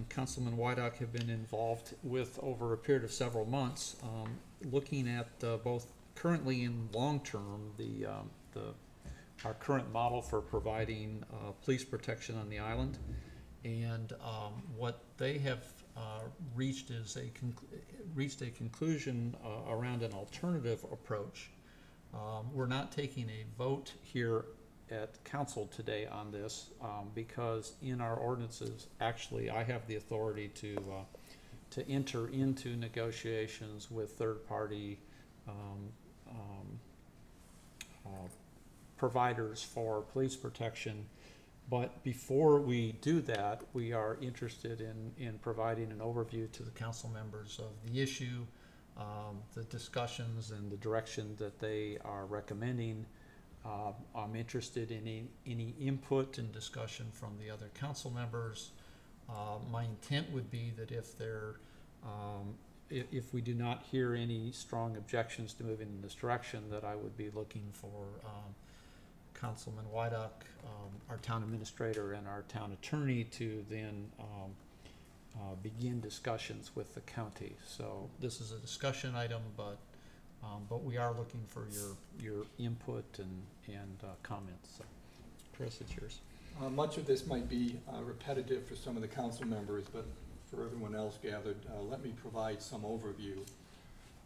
Councilman Wydock have been involved with over a period of several months, looking at both currently and long-term, our current model for providing police protection on the island. And what they have reached is a conclusion around an alternative approach. We're not taking a vote here at council today on this because in our ordinances, actually, I have the authority to enter into negotiations with third-party providers for police protection. But before we do that, we are interested in providing an overview to the council members of the issue, the discussions and the direction that they are recommending. I'm interested in any input and discussion from the other council members. My intent would be that if we do not hear any strong objections to moving in this direction, that I would be looking for Councilman Wydock, our town administrator, and our town attorney to then begin discussions with the county. So this is a discussion item, but we are looking for your input and comments. So, Chris, it's yours. Much of this might be repetitive for some of the council members, but for everyone else gathered, let me provide some overview.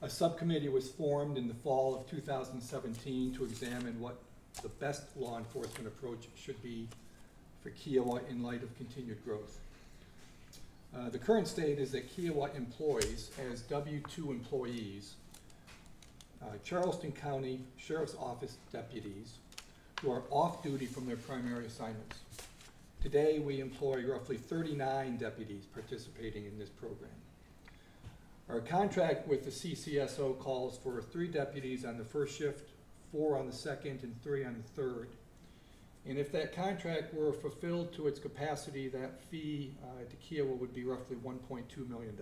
A subcommittee was formed in the fall of 2017 to examine what the best law enforcement approach should be for Kiowa in light of continued growth. The current state is that Kiowa employs, as W-2 employees, Charleston County Sheriff's Office deputies who are off duty from their primary assignments. Today, we employ roughly 39 deputies participating in this program. Our contract with the CCSO calls for 3 deputies on the first shift, 4 on the second, and 3 on the third. And if that contract were fulfilled to its capacity, that fee to Kiowa would be roughly $1.2 million.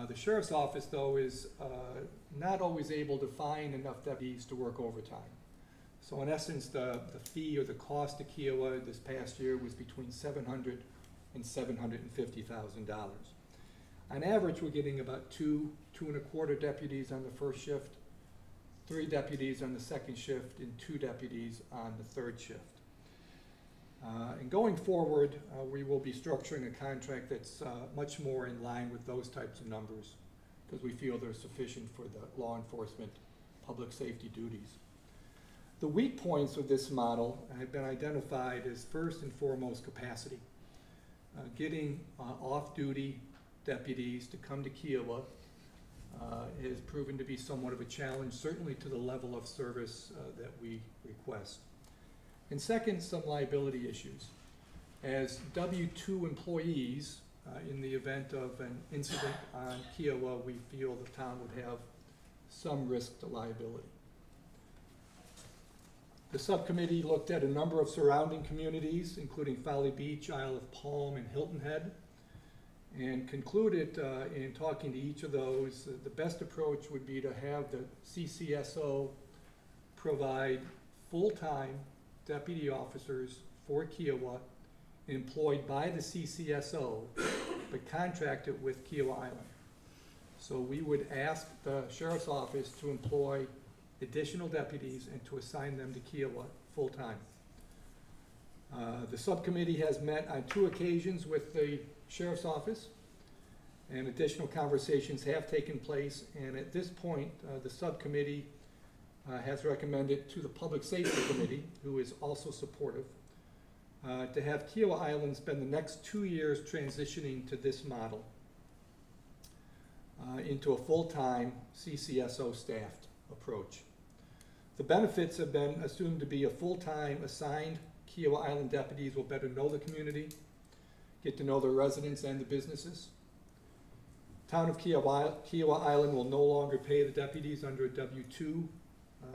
The Sheriff's Office, though, is not always able to find enough deputies to work overtime. So in essence, the fee or the cost to Kiowa this past year was between $700,000 and $750,000. On average, we're getting about 2.25 deputies on the first shift, 3 deputies on the second shift, and 2 deputies on the third shift. And going forward, we will be structuring a contract that's much more in line with those types of numbers because we feel they're sufficient for the law enforcement public safety duties. The weak points of this model have been identified as first and foremost capacity. Getting off-duty deputies to come to Kiowa has proven to be somewhat of a challenge, certainly to the level of service that we request. And second, some liability issues. As W-2 employees, in the event of an incident on Kiowa, we feel the town would have some risk to liability. The subcommittee looked at a number of surrounding communities, including Folly Beach, Isle of Palm, and Hilton Head, and concluded in talking to each of those, the best approach would be to have the CCSO provide full-time deputy officers for Kiowa employed by the CCSO, but contracted with Kiowa Island. So we would ask the Sheriff's Office to employ additional deputies and to assign them to Kiowa full-time. The subcommittee has met on 2 occasions with the Sheriff's Office, and additional conversations have taken place, and at this point, the subcommittee has recommended to the Public Safety Committee, who is also supportive, to have Kiowa Island spend the next 2 years transitioning to this model into a full-time CCSO staffed approach. The benefits have been assumed to be a full-time assigned Kiowa Island deputies will better know the community, get to know the residents and the businesses. Town of Kiowa Island will no longer pay the deputies under a W-2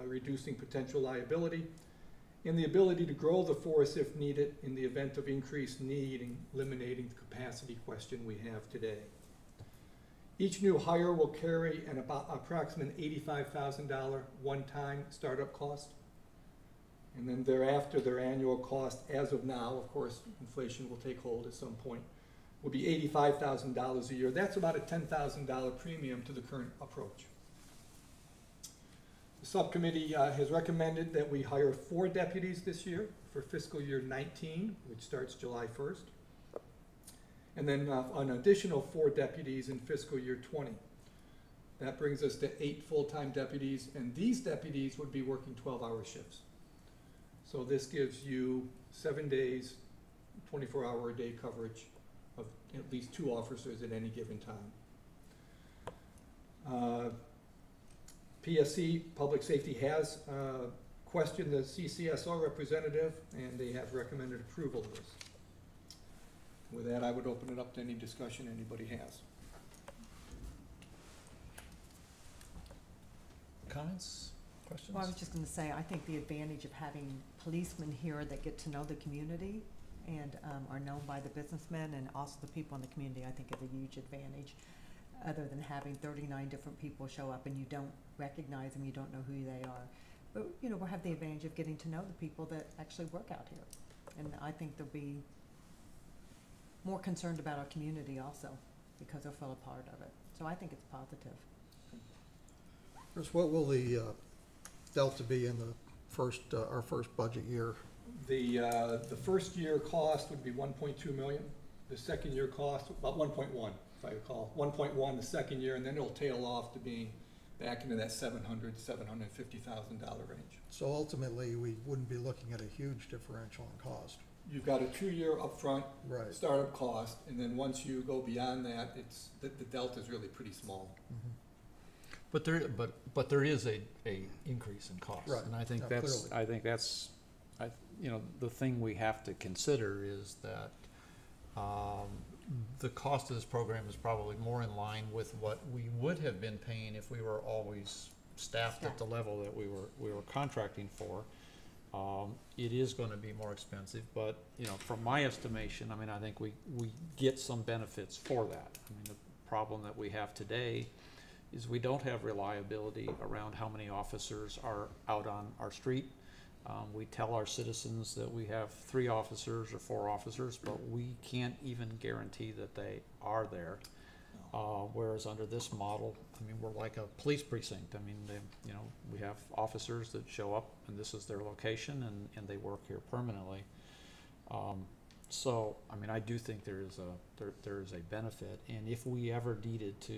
reducing potential liability, and the ability to grow the force if needed in the event of increased need and eliminating the capacity question we have today. Each new hire will carry an approximate $85,000 one-time startup cost. And then thereafter, their annual cost, as of now, of course, inflation will take hold at some point, will be $85,000 a year. That's about a $10,000 premium to the current approach. The subcommittee has recommended that we hire 4 deputies this year for fiscal year 19, which starts July 1st. And then an additional 4 deputies in fiscal year 20. That brings us to 8 full-time deputies, and these deputies would be working 12-hour shifts. So this gives you 7 days, 24-hour-a-day coverage of at least 2 officers at any given time. PSC, Public Safety, has questioned the CCSO representative, and they have recommended approval of this. With that, I would open it up to any discussion anybody has. Comments, questions? Well, I was just going to say, I think the advantage of having policemen here that get to know the community and are known by the businessmen and also the people in the community, I think is a huge advantage. Other than having 39 different people show up and you don't recognize them, you don't know who they are. But, you know, we'll have the advantage of getting to know the people that actually work out here. And I think they'll be more concerned about our community also because they'll feel a part of it. So I think it's positive. Chris, what will the delta be in the first, our first budget year? The first year cost would be 1.2 million. The second year cost, about 1.1, if I recall. 1.1 the second year, and then it'll tail off to being back into that $700,000 to $750,000 range. So ultimately, we wouldn't be looking at a huge differential in cost. You've got a 2-year upfront Right. startup cost, and then once you go beyond that, it's the delta is really pretty small. Mm-hmm. But there is a increase in cost. Right. And I think Yeah, that's, clearly. I think that's, you know, the thing we have to consider is that, the cost of this program is probably more in line with what we would have been paying if we were always staffed at the level that we were contracting for. It is gonna be more expensive, but, you know, from my estimation, I mean, I think we get some benefits for that. I mean, the problem that we have today is we don't have reliability around how many officers are out on our street. We tell our citizens that we have 3 officers or 4 officers, but we can't even guarantee that they are there. Whereas under this model, I mean, we're like a police precinct. I mean, you know, we have officers that show up and this is their location and they work here permanently. So, I mean, I do think there is a benefit, and if we ever needed to,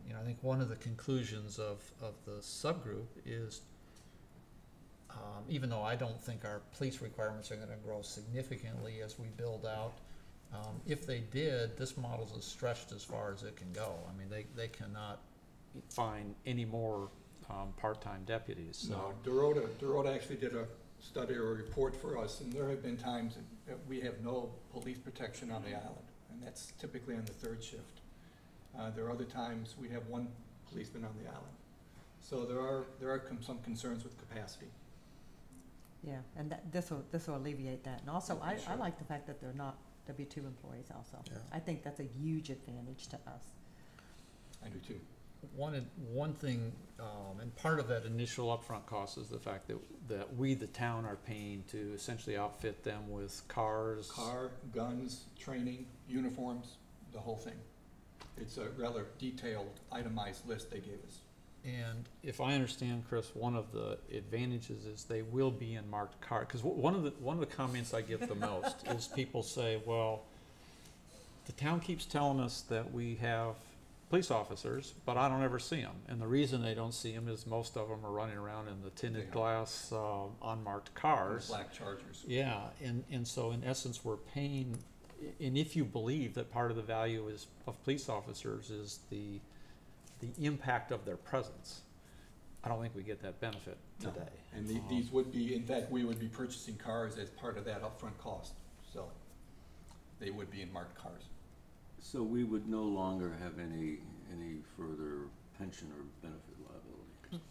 you know, I think one of the conclusions of the subgroup is, even though I don't think our police requirements are gonna grow significantly as we build out, if they did, this model's as stretched as far as it can go. I mean, they cannot find any more part-time deputies, so. No, Dorota actually did a study or a report for us, and there have been times that we have no police protection on the island, and that's typically on the 3rd shift. There are other times we have 1 policeman on the island. So there are some concerns with capacity. Yeah, and this will alleviate that. And also, I Sure. like the fact that they're not W-2 employees also. Yeah. I think that's a huge advantage to us. I do too. One thing, and part of that initial upfront cost is the fact that we, the town, are paying to essentially outfit them with cars. Car, guns, training, uniforms, the whole thing. It's a rather detailed, itemized list they gave us. And if I understand, Chris, one of the advantages is they will be in marked cars. Because one of the comments I get the most is people say, well, the town keeps telling us that we have police officers, but I don't ever see them. And the reason they don't see them is most of them are running around in the tinted glass, unmarked cars. Black Chargers. Yeah, and so in essence, we're paying, and if you believe that part of the value of police officers is the impact of their presence, I don't think we get that benefit today. No. And these would be, in fact, we would be purchasing cars as part of that upfront cost. So they would be in marked cars. So we would no longer have any further pension or benefit liability?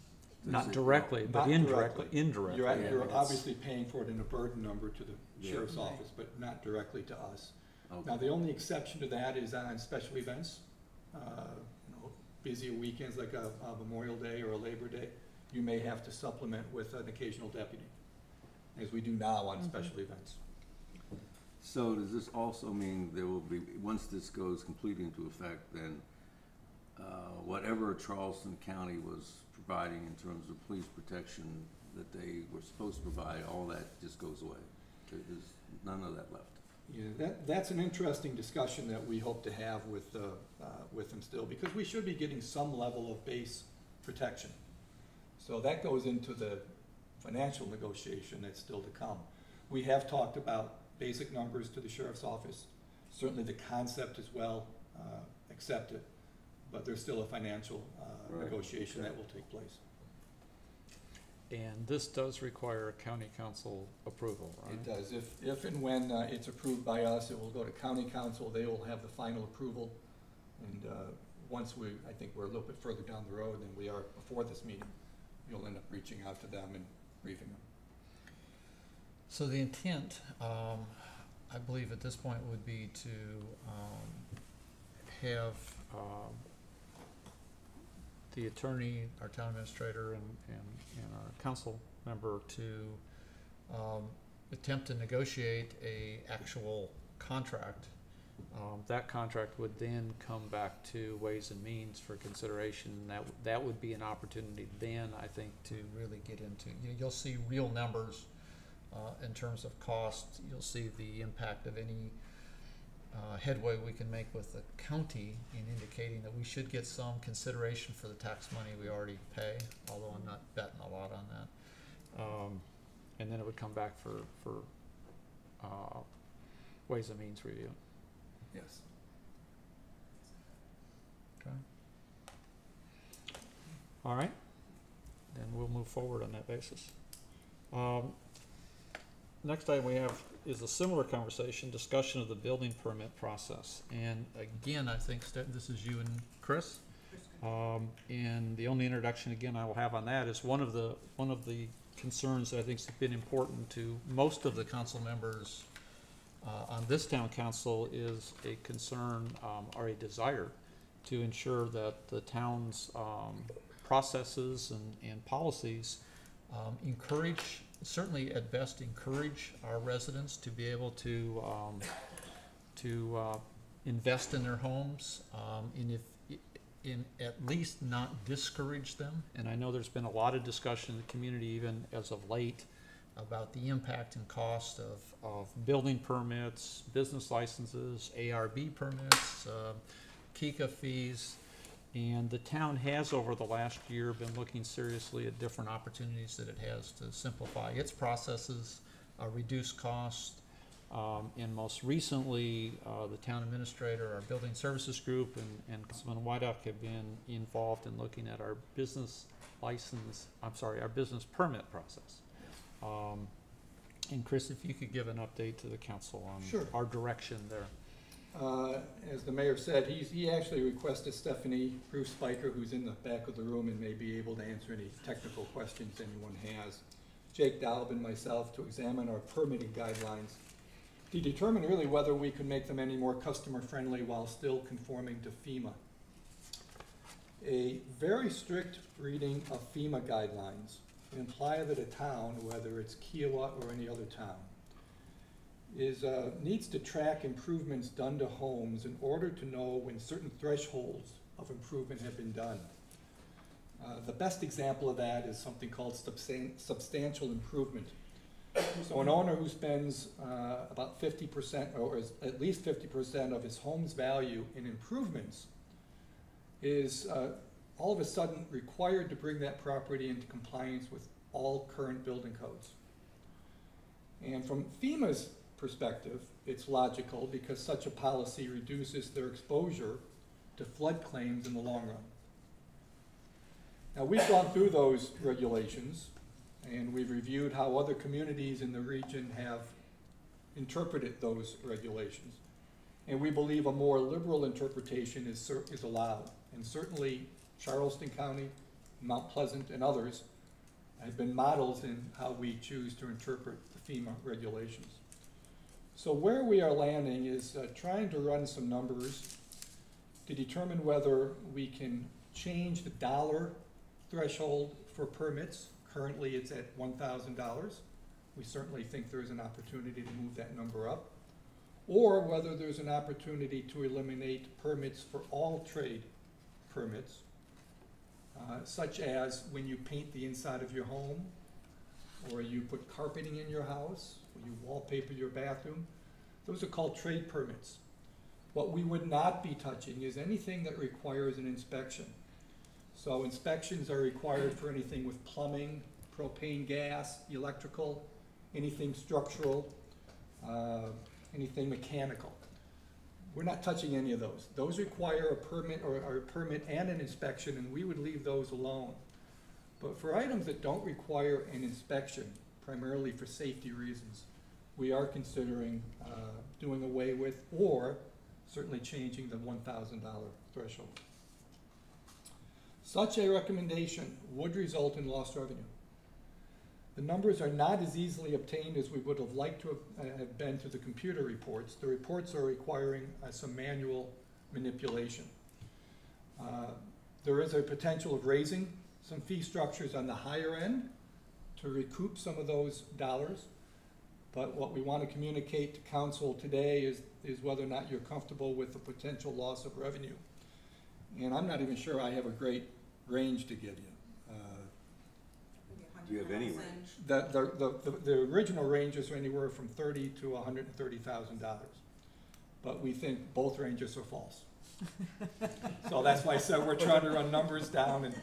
Not it- directly, but Not indirectly, directly. indirectly. You're, Yeah, you're that's- obviously paying for it in a burden number to the Yeah. sheriff's office, but not directly to us. Okay. Now, the only exception to that is on special events, busier weekends like a Memorial Day or a Labor Day, you may have to supplement with an occasional deputy, as we do now on special events. So does this also mean there will be, once this goes completely into effect, then whatever Charleston County was providing in terms of police protection that they were supposed to provide, all that just goes away? There's none of that left? Yeah, that's an interesting discussion that we hope to have with them still, because we should be getting some level of base protection. So that goes into the financial negotiation that's still to come. We have talked about basic numbers to the sheriff's office. Certainly the concept is well accepted, but there's still a financial Right. negotiation Okay. that will take place. And this does require county council approval, right? It does. If and when it's approved by us, it will go to county council. They will have the final approval. And once I think we're a little bit further down the road than we are before this meeting, you'll end up reaching out to them and briefing them. So the intent, I believe at this point would be to have the attorney, our town administrator, and our council member to attempt to negotiate a actual contract. That contract would then come back to Ways and Means for consideration. That would be an opportunity then, I think, to Really get into, you'll see real numbers in terms of cost. You'll see the impact of any headway we can make with the county in indicating that we should get some consideration for the tax money we already pay, although I'm not betting a lot on that. and then it would come back for Ways and Means review. Yes. Okay. All right, then we'll move forward on that basis. Next item we have is a similar conversation, discussion of the building permit process. And again, I think this is you and Chris. And the only introduction again I will have on that is one of the concerns that I think has been important to most of the council members on this town council is a concern or a desire to ensure that the town's processes and policies encourage, certainly at best encourage our residents to be able to invest in their homes, in at least not discourage them. And I know there's been a lot of discussion in the community even as of late about the impact and cost of building permits, business licenses, ARB permits, KICA fees. And the town has, over the last year, been looking seriously at different opportunities that it has to simplify its processes, reduce costs, and most recently, the town administrator, our building services group, and Councilman Wydock have been involved in looking at our business permit process. And Chris, if you could give an update to the council on Sure. our direction there. As the mayor said, he actually requested Stephanie Bruce Spiker, who's in the back of the room and may be able to answer any technical questions anyone has, Jake Daub and myself to examine our permitting guidelines to determine really whether we could make them any more customer friendly while still conforming to FEMA. A very strict reading of FEMA guidelines imply that a town, whether it's Kiowa or any other town, needs to track improvements done to homes in order to know when certain thresholds of improvement have been done. The best example of that is something called substantial improvement. So an owner who spends about 50% or at least 50% of his home's value in improvements is all of a sudden required to bring that property into compliance with all current building codes. And from FEMA's perspective, it's logical because such a policy reduces their exposure to flood claims in the long run. Now, we've gone through those regulations and we've reviewed how other communities in the region have interpreted those regulations. And we believe a more liberal interpretation is allowed. And certainly Charleston County, Mount Pleasant, and others have been models in how we choose to interpret the FEMA regulations. So where we are landing is trying to run some numbers to determine whether we can change the dollar threshold for permits. Currently it's at $1,000. We certainly think there is an opportunity to move that number up, or whether there's an opportunity to eliminate permits for all trade permits, such as when you paint the inside of your home, or you put carpeting in your house, or you wallpaper your bathroom. Those are called trade permits. What we would not be touching is anything that requires an inspection. So inspections are required for anything with plumbing, propane gas, electrical, anything structural, anything mechanical. We're not touching any of those. Those require a permit or a permit and an inspection, and we would leave those alone. But for items that don't require an inspection, primarily for safety reasons, we are considering doing away with, or certainly changing the $1,000 threshold. Such a recommendation would result in lost revenue. The numbers are not as easily obtained as we would have liked to have been through the computer reports. The reports are requiring some manual manipulation. There is a potential of raising some fee structures on the higher end to recoup some of those dollars. But what we want to communicate to council today is whether or not you're comfortable with the potential loss of revenue. And I'm not even sure I have a great range to give you. Do you have any range? The original ranges are anywhere from $30,000 to $130,000. But we think both ranges are false. So that's why I said we're trying to run numbers down, and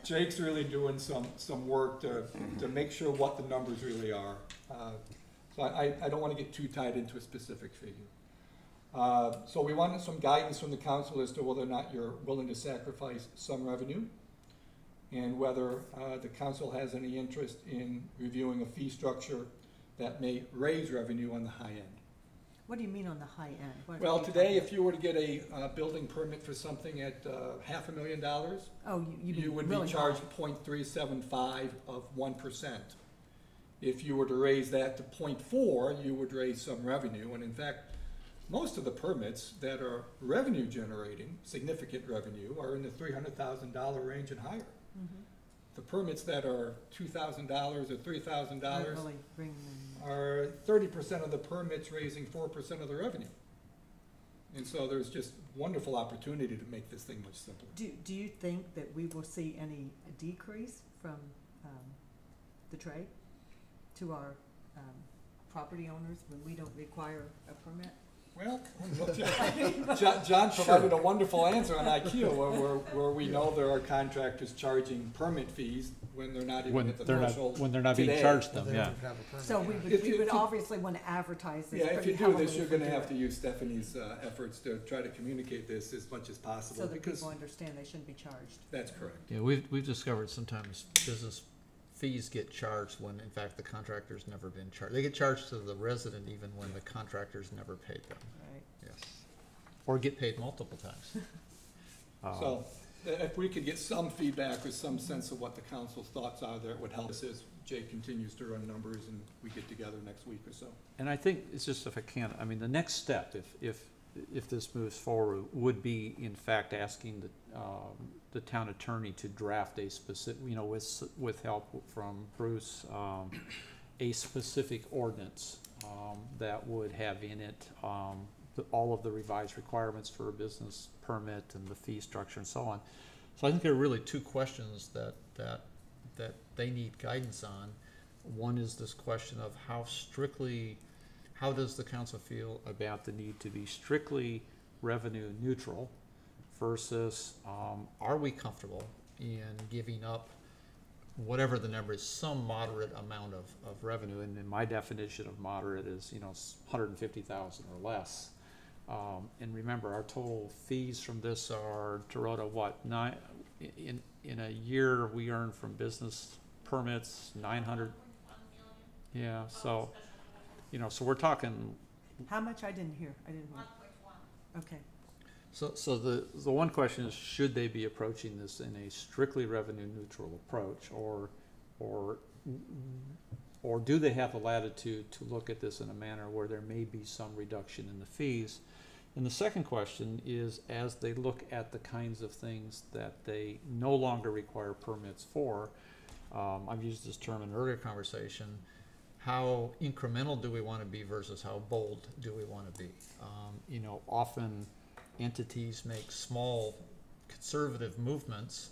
Jake's really doing some work to make sure what the numbers really are. So I don't want to get too tied into a specific figure. So we wanted some guidance from the council as to whether or not you're willing to sacrifice some revenue, and whether the council has any interest in reviewing a fee structure that may raise revenue on the high end. What do you mean on the high end? What Well, are you today, talking if you were to get a building permit for something at $500,000, Oh, you would really be charged high. 0.375 of 1%. If you were to raise that to 0.4, you would raise some revenue. And in fact, most of the permits that are revenue generating, significant revenue, are in the $300,000 range and higher. Mhm. The permits that are $2,000 or $3,000 Really bring them- are 30% of the permits raising 4% of the revenue. And so there's just wonderful opportunity to make this thing much simpler. Do you think that we will see any decrease from the trade to our property owners when we don't require a permit? Well, John provided a wonderful answer on IKEA, where we know there are contractors charging permit fees when they're not even When at the they're not, threshold when they're not being today. charged them, yeah. So we would obviously want to advertise this Yeah, if pretty you do heavily this, you're if we gonna do have it, to use Stephanie's efforts to try to communicate this as much as possible. so that because people understand they shouldn't be charged. That's correct. Yeah, we've discovered sometimes business fees get charged when in fact the contractor's never been charged. They get charged to the resident even when the contractor's never paid them. Right. Yes. Or get paid multiple times. So if we could get some feedback or some sense of what the council's thoughts are there, it would help us as Jay continues to run numbers and we get together next week or so. And I think it's just, if I can, I mean, the next step, if this moves forward, would be in fact asking the town attorney to draft a specific, you know, with help from Bruce, a specific ordinance that would have in it all of the revised requirements for a business permit and the fee structure and so on. So I think there are really two questions that they need guidance on. One is this question of how does the council feel about the need to be strictly revenue neutral versus are we comfortable in giving up whatever the number is, some moderate amount of revenue? And in my definition of moderate is, you know, 150,000 or less. And remember, our total fees from this are, Dorota, what, in a year we earn from business permits 900. Yeah, so, you know, so we're talking. How much? I didn't hear. 1.1. Okay. So the one question is, should they be approaching this in a strictly revenue neutral approach, or or do they have the latitude to look at this in a manner where there may be some reduction in the fees? And the second question is, as they look at the kinds of things that they no longer require permits for, I've used this term in an earlier conversation, how incremental do we want to be versus how bold do we want to be? You know, often entities make small conservative movements.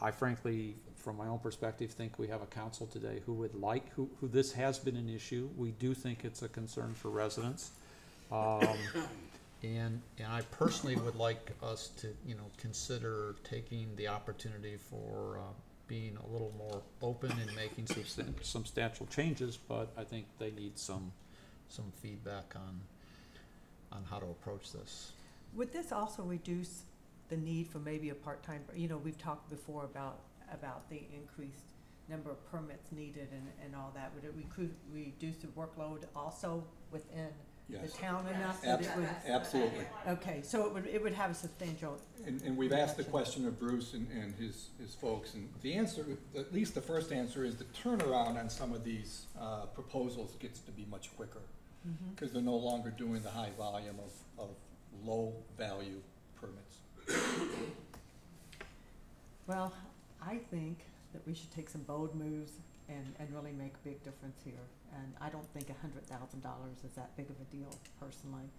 I frankly, from my own perspective, think we have a council today who would like, who this has been an issue. We do think it's a concern for residents. And I personally would like us to, you know, consider taking the opportunity for being a little more open and making substantial changes, but I think they need some feedback on how to approach this. Would this also reduce the need for maybe a part-time, you know, we've talked before about the increased number of permits needed and all that. Would it reduce the workload also within the town enough that it would? Absolutely. Okay, so it would have a substantial. And we've asked the question of Bruce and his folks, and the answer, at least the first answer, is the turnaround on some of these proposals gets to be much quicker, because they're no longer doing the high volume of low value permits. Well, I think that we should take some bold moves and really make a big difference here. And I don't think $100,000 is that big of a deal, personally.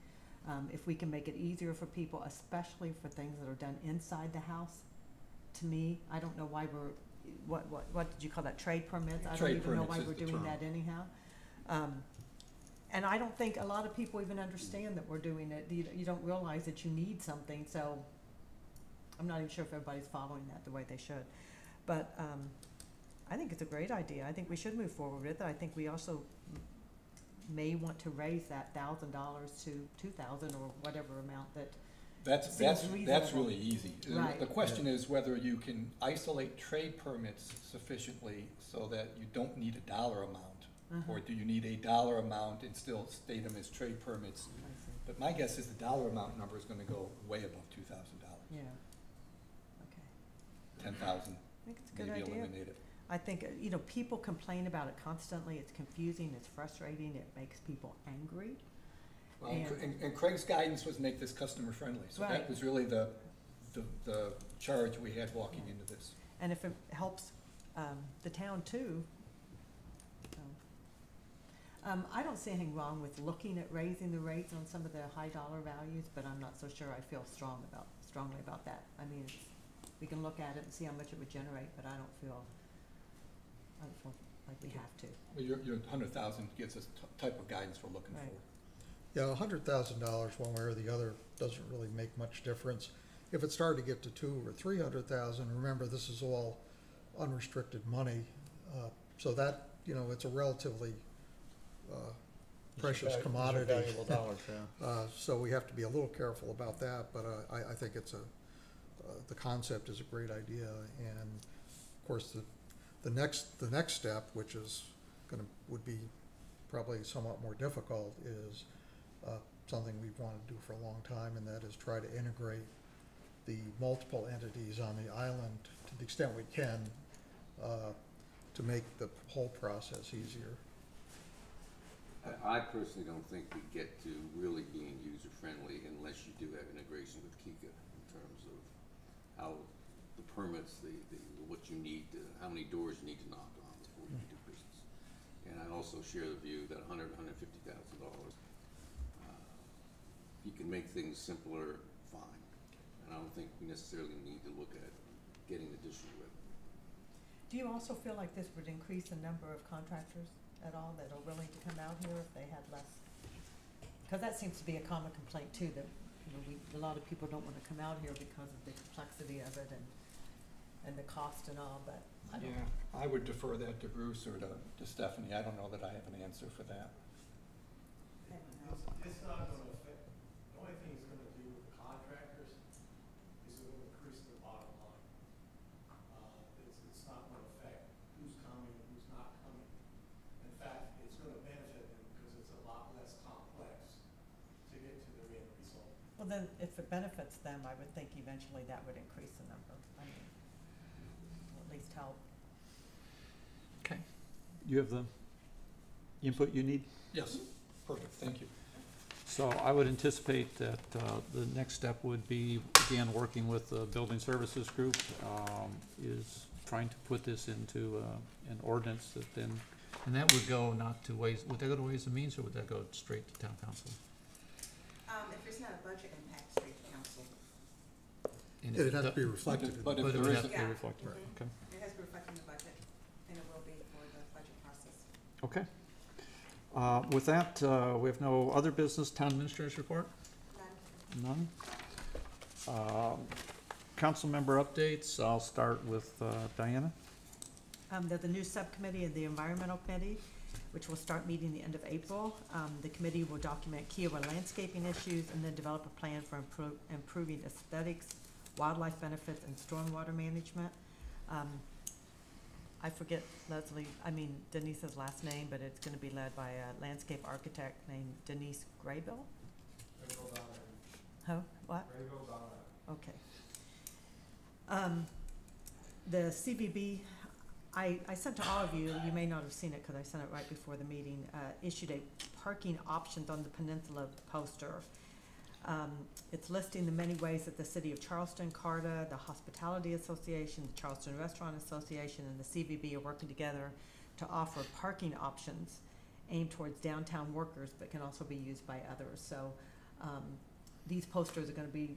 If we can make it easier for people, especially for things that are done inside the house, to me, I don't know why what did you call that, trade permits? I don't even know why we're doing that anyhow. And I don't think a lot of people even understand that we're doing it. You don't realize that you need something, so I'm not even sure if everybody's following that the way they should. But I think it's a great idea. I think we should move forward with it. I think we also may want to raise that $1,000 to $2,000 or whatever amount that That's really easy. Right. The question is whether you can isolate trade permits sufficiently so that you don't need a dollar amount, or do you need a dollar amount and still state them as trade permits? But my guess is the dollar amount number is going to go way above $2,000. Yeah. Okay. 10,000. I think it's a good maybe idea. eliminate it. I think, you know, people complain about it constantly. It's confusing, it's frustrating, it makes people angry. Well, and Craig's guidance was make this customer friendly, so that was really the charge we had walking into this. And if it helps the town too. I don't see anything wrong with looking at raising the rates on some of the high dollar values, but I'm not so sure I feel strongly about that. I mean, we can look at it and see how much it would generate, but I don't feel like we have to. Well, your 100,000 gives us type of guidance we're looking for. Yeah, $100,000 one way or the other doesn't really make much difference. If it started to get to 200,000 or 300,000, remember this is all unrestricted money, so that, you know, it's a relatively precious commodity. Valuable dollars, yeah. So we have to be a little careful about that, but I think it's the concept is a great idea, and of course the next step, which is would be probably somewhat more difficult, is something we've wanted to do for a long time, and that is try to integrate the multiple entities on the island to the extent we can to make the whole process easier. I personally don't think we get to really being user-friendly unless you do have integration with Kika in terms of how the permits, what you need, how many doors you need to knock on before you do business. And I also share the view that $150,000, you can make things simpler, fine. And I don't think we necessarily need to look at getting additional revenue. Do you also feel like this would increase the number of contractors at all that are willing to come out here if they had less? Because that seems to be a common complaint too, that, you know, a lot of people don't want to come out here because of the complexity of it and the cost and all, but I don't know. I would defer that to Bruce or to Stephanie. I don't know that I have an answer for that. It's not going to affect, the only thing it's going to do with the contractors is it will increase their bottom line. It's not going to affect who's coming and who's not coming. In fact, it's going to benefit them because it's a lot less complex to get to the end result. Well, then, if it benefits them, I would think eventually that would increase the number. I mean, or at least help. You have the input you need? Yes, perfect, thank you. So I would anticipate that the next step would be, again, working with the Building Services Group, is trying to put this into an ordinance that then, and that would go not to Ways, would that go to Ways and Means, or would that go straight to Town Council? If it's not a budget impact, straight to council. And It'd have to be reflected. But if it there would is have a- to be reflected, okay. It has to reflect in the budget, and it will be for the budget process. Okay. With that, we have no other business. Town Administrator's report? None. Council member updates. I'll start with Diana. There's a new subcommittee of the Environmental Committee, which will start meeting the end of April. The committee will document Kiowa landscaping issues and then develop a plan for improving aesthetics, wildlife benefits, and stormwater management. I forget Denise's last name, but it's gonna be led by a landscape architect named Denise Graybill. Huh, what? Okay. The CVB, I sent to all of you, you may not have seen it because I sent it right before the meeting, issued a parking options on the peninsula poster. It's listing the many ways that the City of Charleston, CARTA, the Hospitality Association, the Charleston Restaurant Association, and the CVB are working together to offer parking options aimed towards downtown workers, but can also be used by others. So these posters are going to be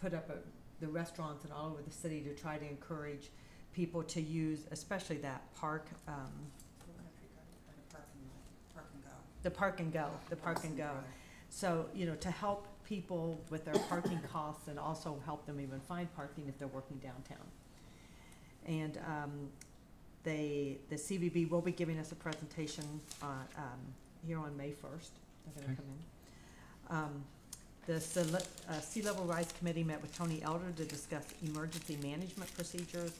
put up at the restaurants and all over the city to try to encourage people to use, especially that park. The park and go. So, to help people with their parking costs and also help them even find parking if they're working downtown. And the CVB will be giving us a presentation here on May 1st. They're going to come in. The Sea Level Rise Committee met with Tony Elder to discuss emergency management procedures.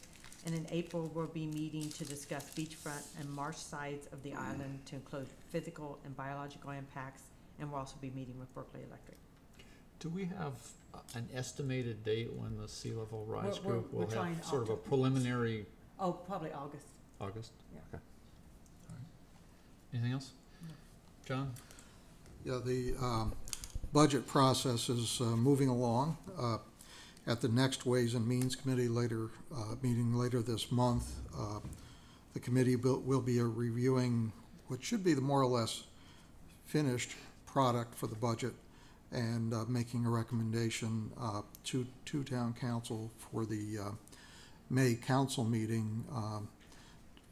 And in April, we'll be meeting to discuss beachfront and marsh sides of the island to include physical and biological impacts. And we'll also be meeting with Berkeley Electric. Do we have an estimated date when the Sea Level Rise We're Group will trying have sort of a August. preliminary? Oh, probably August. August? Yeah. Okay. All right. Anything else? No. John? Yeah, the budget process is moving along. At the next Ways and Means Committee meeting later this month, the committee will be reviewing what should be the more or less finished product for the budget and making a recommendation to Town Council for the May council meeting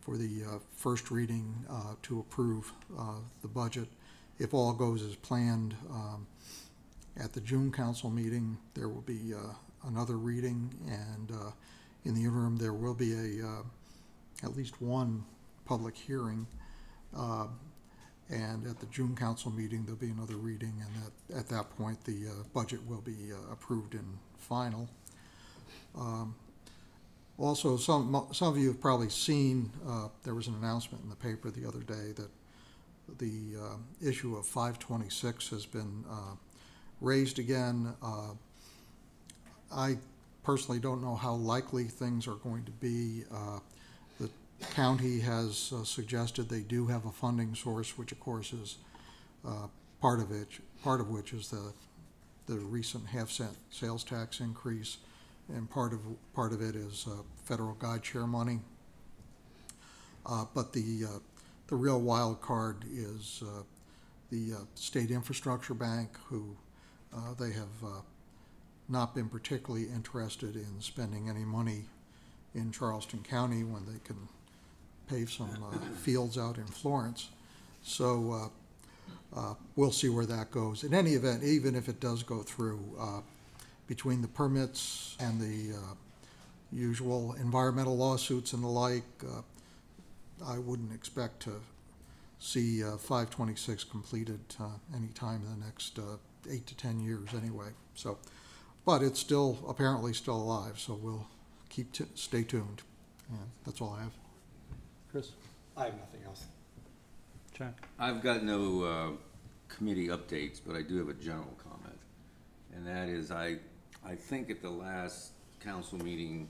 for the first reading to approve the budget. If all goes as planned, at the June council meeting, there will be another reading, and in the interim, there will be at least one public hearing. And at the June council meeting, there'll be another reading, and at that point, the budget will be approved and final. Also, some of you have probably seen, there was an announcement in the paper the other day that the issue of 526 has been raised again. I personally don't know how likely things are going to be. The county has suggested they do have a funding source, which of course is part of which is the recent half-cent sales tax increase, and part of it is federal guide share money. But the real wild card is the State Infrastructure Bank, who they have not been particularly interested in spending any money in Charleston County when they can pave some fields out in Florence. So we'll see where that goes. In any event, even if it does go through, between the permits and the usual environmental lawsuits and the like, I wouldn't expect to see 526 completed anytime in the next 8 to 10 years anyway. So, but it's apparently still alive, so we'll stay tuned. And that's all I have. Chris? I have nothing else. Jack? I've got no committee updates, but I do have a general comment. And that is, I think at the last council meeting,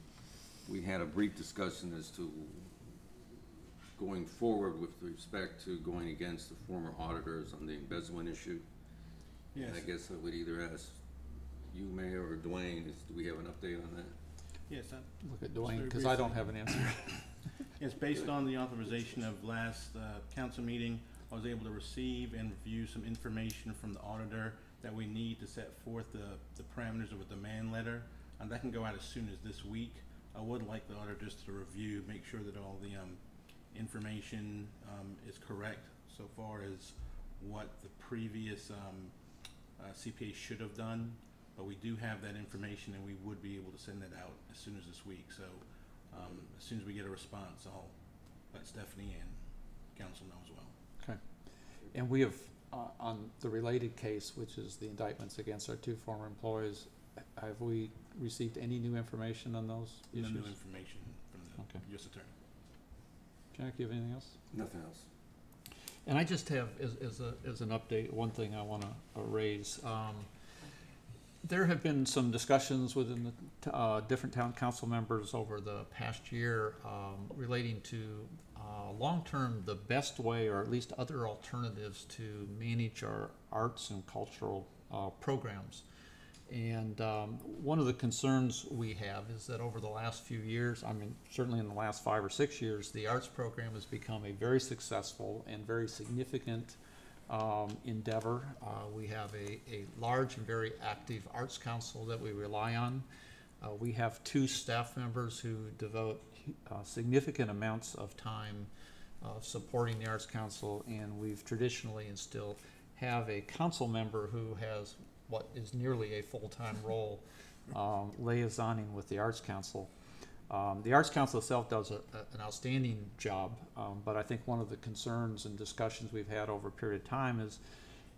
we had a brief discussion as to going forward with respect to going against the former auditors on the embezzlement issue. Yes. And I guess I would either ask you, Mayor, or Dwayne, do we have an update on that? Yes. Look at Dwayne, because I don't have an answer. Yes, based on the authorization of last council meeting, I was able to receive and review some information from the auditor that we need to set forth the parameters of a demand letter. And that can go out as soon as this week. I would like the auditors to review, make sure that all the information is correct so far as what the previous CPA should have done. But we do have that information, and we would be able to send that out as soon as this week. So as soon as we get a response, I'll let Stephanie and council know as well. Okay. And we have, on the related case, which is the indictments against our 2 former employees, have we received any new information on those issues? No new information from the U.S. Attorney. Jack, you have anything else? Nothing else. And I just have, as an update, one thing I want to raise. There have been some discussions within the different town council members over the past year relating to long-term the best way, or at least other alternatives to manage our arts and cultural programs. And one of the concerns we have is that over the last few years, I mean, certainly in the last 5 or 6 years, the arts program has become a very successful and very significant endeavor. We have a large and very active arts council that we rely on. We have 2 staff members who devote significant amounts of time supporting the arts council, and we've traditionally and still have a council member who has what is nearly a full-time role liaisoning with the Arts Council. The Arts Council itself does an outstanding job, but I think one of the concerns and discussions we've had over a period of time is,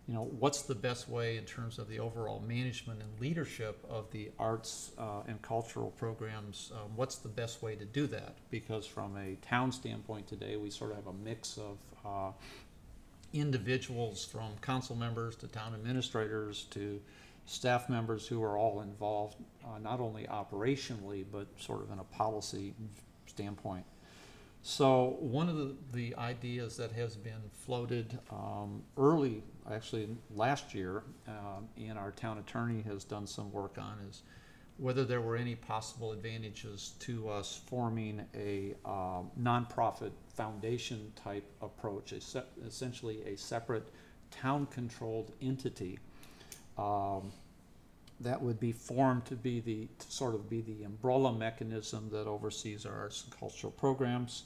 you know, what's the best way in terms of the overall management and leadership of the arts and cultural programs? What's the best way to do that? Because from a town standpoint today, we sort of have a mix of individuals, from council members to town administrators to staff members, who are all involved not only operationally but sort of in a policy standpoint. So one of the ideas that has been floated early, actually last year, and our town attorney has done some work on, is whether there were any possible advantages to us forming a nonprofit foundation type approach, essentially a separate town-controlled entity that would be formed to be the umbrella mechanism that oversees our arts and cultural programs.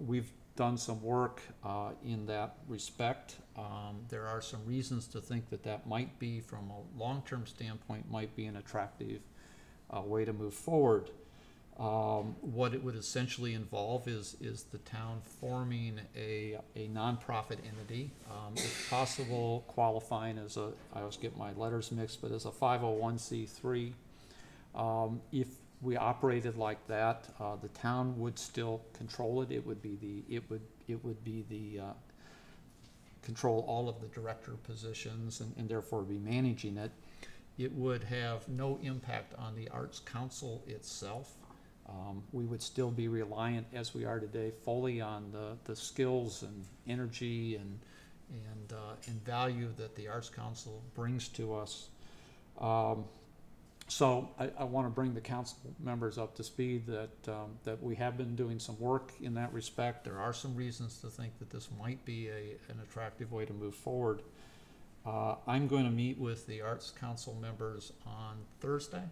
We've done some work in that respect. There are some reasons to think that that might be, from a long-term standpoint, might be an attractive way to move forward. What it would essentially involve is the town forming a nonprofit entity, if possible qualifying as a, I always get my letters mixed, but as a 501c3. If we operated like that, the town would still control it. It would be the control all of the director positions and therefore be managing it. It would have no impact on the Arts Council itself. We would still be reliant, as we are today, fully on the skills and energy and value that the Arts Council brings to us. So I want to bring the council members up to speed that we have been doing some work in that respect. There are some reasons to think that this might be an attractive way to move forward. I'm going to meet with the Arts Council members on Thursday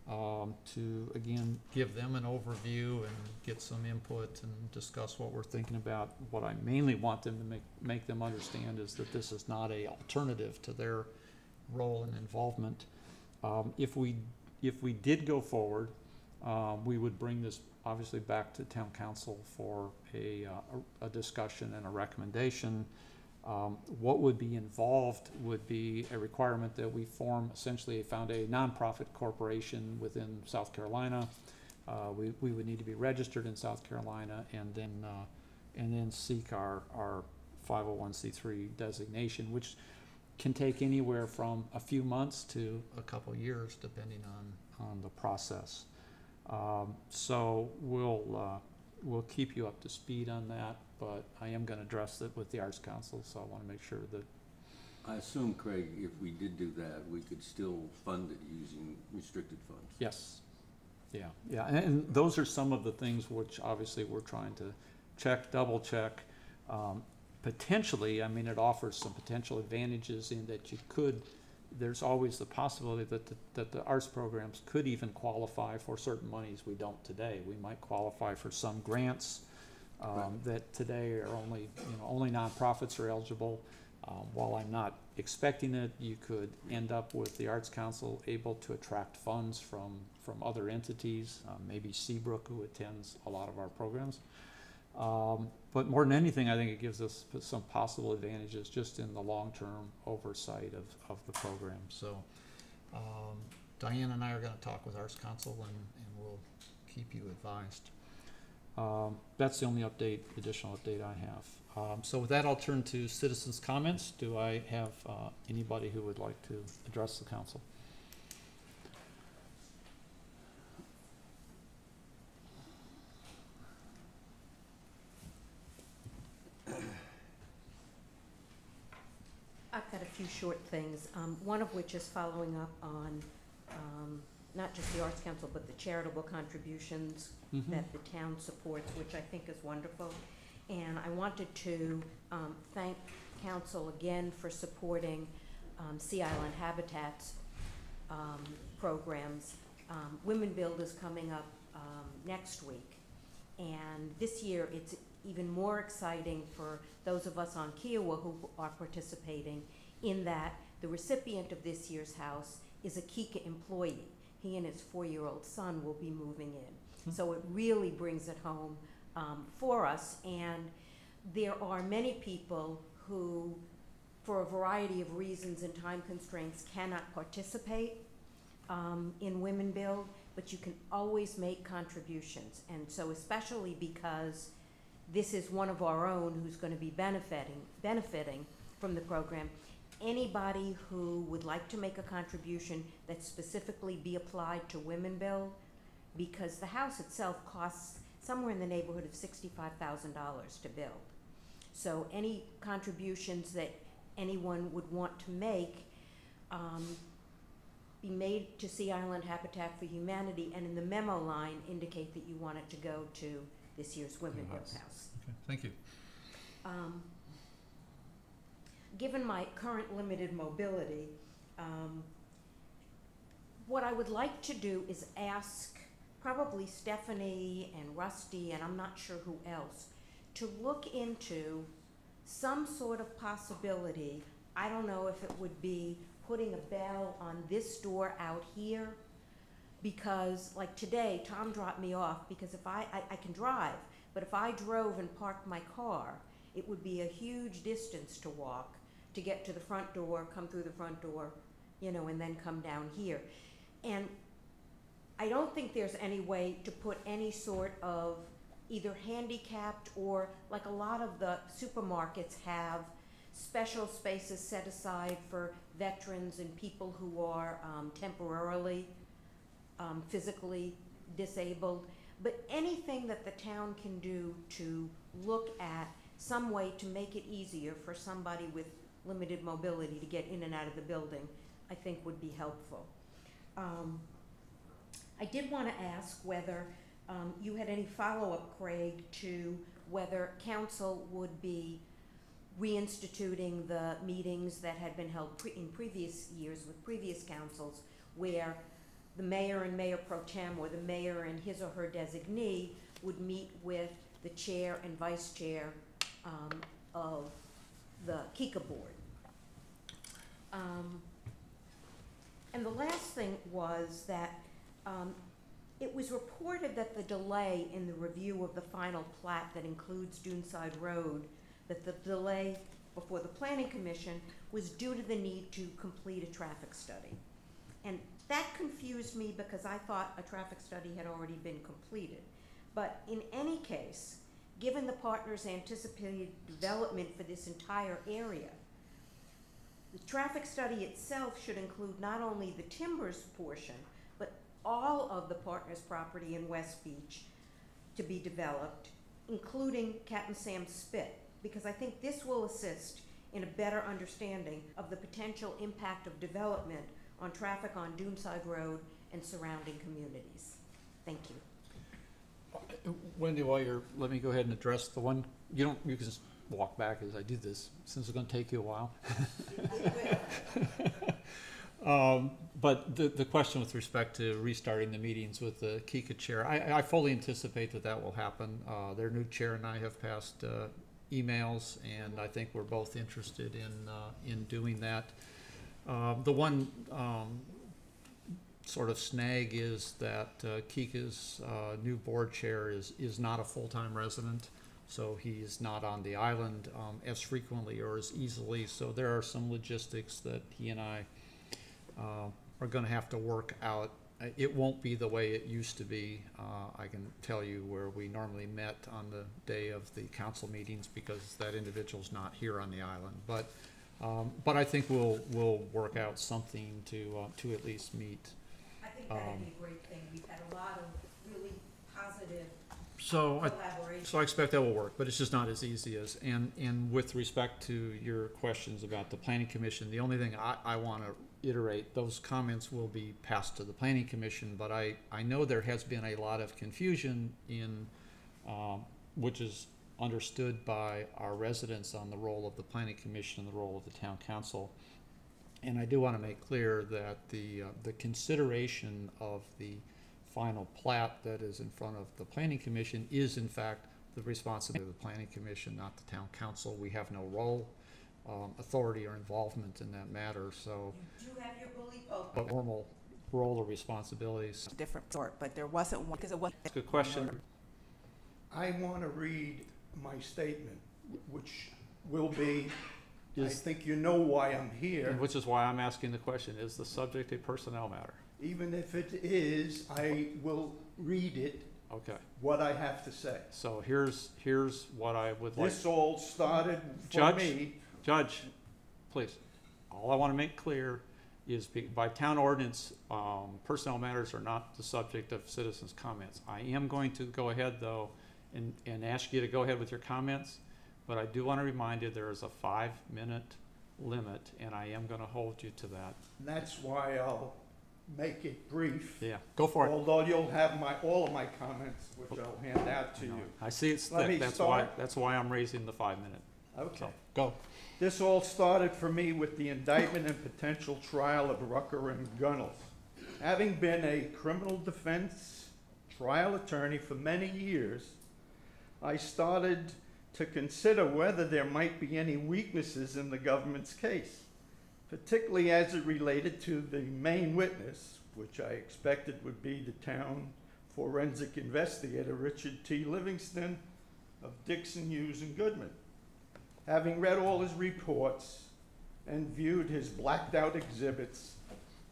to, again, give them an overview and get some input and discuss what we're thinking about. What I mainly want them to make them understand is that this is not an alternative to their role and involvement. If we did go forward, we would bring this obviously back to town council for a discussion and a recommendation. What would be involved would be a requirement that we form essentially a nonprofit corporation within South Carolina. We would need to be registered in South Carolina and then seek our 501c3 designation, which can take anywhere from a few months to a couple years, depending on the process. So we'll we'll keep you up to speed on that, but I am gonna address it with the Arts Council, so I wanna make sure that, I assume, Craig, if we did do that, we could still fund it using restricted funds. yes. Yeah, and those are some of the things which obviously we're trying to check, double check. Potentially, I mean, it offers some potential advantages in that you could, there's always the possibility that the arts programs could even qualify for certain monies we don't today. We might qualify for some grants that today are only, only nonprofits are eligible. While I'm not expecting it, you could end up with the Arts Council able to attract funds from other entities, maybe Seabrook, who attends a lot of our programs. But more than anything, I think it gives us some possible advantages just in the long-term oversight of the program. So Diane and I are going to talk with Arts Council, and we'll keep you advised. That's the only additional update I have. So with that, I'll turn to citizens' comments. Do I have anybody who would like to address the council? I've got a few short things, one of which is following up on not just the Arts Council, but the charitable contributions that the town supports, which I think is wonderful. And I wanted to thank council again for supporting Sea Island Habitat's programs. Women Build is coming up next week, and this year it's even more exciting for those of us on Kiowa who are participating, in that the recipient of this year's house is a Kika employee. He and his 4-year-old son will be moving in. So it really brings it home for us. And there are many people who, for a variety of reasons and time constraints, cannot participate in Women Build, but you can always make contributions. And so especially because this is one of our own who's going to be benefiting from the program, anybody who would like to make a contribution that specifically be applied to Women Build, because the house itself costs somewhere in the neighborhood of $65,000 to build. So any contributions that anyone would want to make be made to Sea Island Habitat for Humanity, and in the memo line indicate that you want it to go to this year's Women Build house. Okay, thank you. Given my current limited mobility, what I would like to do is ask probably Stephanie and Rusty, and I'm not sure who else, to look into some sort of possibility. I don't know if it would be putting a bell on this door out here, because like today, Tom dropped me off, because if I can drive, but if I drove and parked my car, it would be a huge distance to walk to get to the front door, come through the front door, and then come down here. And I don't think there's any way to put any sort of either handicapped, or like a lot of the supermarkets have special spaces set aside for veterans and people who are temporarily physically disabled. But anything that the town can do to look at some way to make it easier for somebody with limited mobility to get in and out of the building, I think would be helpful. I did want to ask whether you had any follow-up, Craig, to whether council would be reinstituting the meetings that had been held in previous years with previous councils, where the mayor and mayor pro tem, or the mayor and his or her designee, would meet with the chair and vice chair of the Kika board. And the last thing was that it was reported that the delay in the review of the final plat that includes Duneside Road, that the delay before the Planning Commission was due to the need to complete a traffic study. And that confused me, because I thought a traffic study had already been completed. But in any case, given the partners' anticipated development for this entire area, the traffic study itself should include not only the Timbers portion, but all of the partners' property in West Beach, to be developed, including Captain Sam Spit, because I think this will assist in a better understanding of the potential impact of development on traffic on Doonside Road and surrounding communities. Thank you. Wendy, let me go ahead and address the one, you can just walk back as I do this, since it's gonna take you a while. But the question with respect to restarting the meetings with the KICA chair, I fully anticipate that will happen. Their new chair and I have passed emails, and I think we're both interested in doing that. The one sort of snag is that KICA's new board chair is not a full-time resident, so he's not on the island as frequently or as easily. So there are some logistics that he and I are going to have to work out. It won't be the way it used to be. I can tell you, where we normally met on the day of the council meetings, because that individual's not here on the island. But I think we'll work out something to at least meet. I think that'd be a great thing. We've had a lot of really positive So collaboration. I expect that will work, but it's just not as easy as, and with respect to your questions about the planning commission, the only thing I want to iterate, those comments will be passed to the planning commission, but I know there has been a lot of confusion in, which is understood by our residents, on the role of the planning commission and the role of the town council. And I do want to make clear that the consideration of the final plat that is in front of the planning commission is in fact the responsibility of the planning commission, not the town council. We have no role, authority, or involvement in that matter. So You do have your bully poke. a normal role or responsibilities. Different sort, but there wasn't one, because it was. Good question. I want to read my statement, which will be, I think you know why I'm here. And which is why I'm asking the question, is the subject a personnel matter? Even if it is, I will read it, Okay. what I have to say. So here's what I would like. This all started for Judge, me. Judge, please. All I want to make clear is by town ordinance, personnel matters are not the subject of citizens' comments. I am going to go ahead, though, and ask you to go ahead with your comments, but I do want to remind you there is a 5-minute limit, and I am going to hold you to that. And that's why I'll make it brief. Yeah, go for it. Although you'll have all of my comments, which I'll hand out to you. I see it's Let me thick. start. That's why I'm raising the 5-minute. Okay. So, go. This all started for me with the indictment and potential trial of Rucker and Gunnels. Having been a criminal defense trial attorney for many years, I started to consider whether there might be any weaknesses in the government's case, particularly as it related to the main witness, which I expected would be the town forensic investigator, Richard T. Livingston of Dixon, Hughes, and Goodman. Having read all his reports and viewed his blacked out exhibits,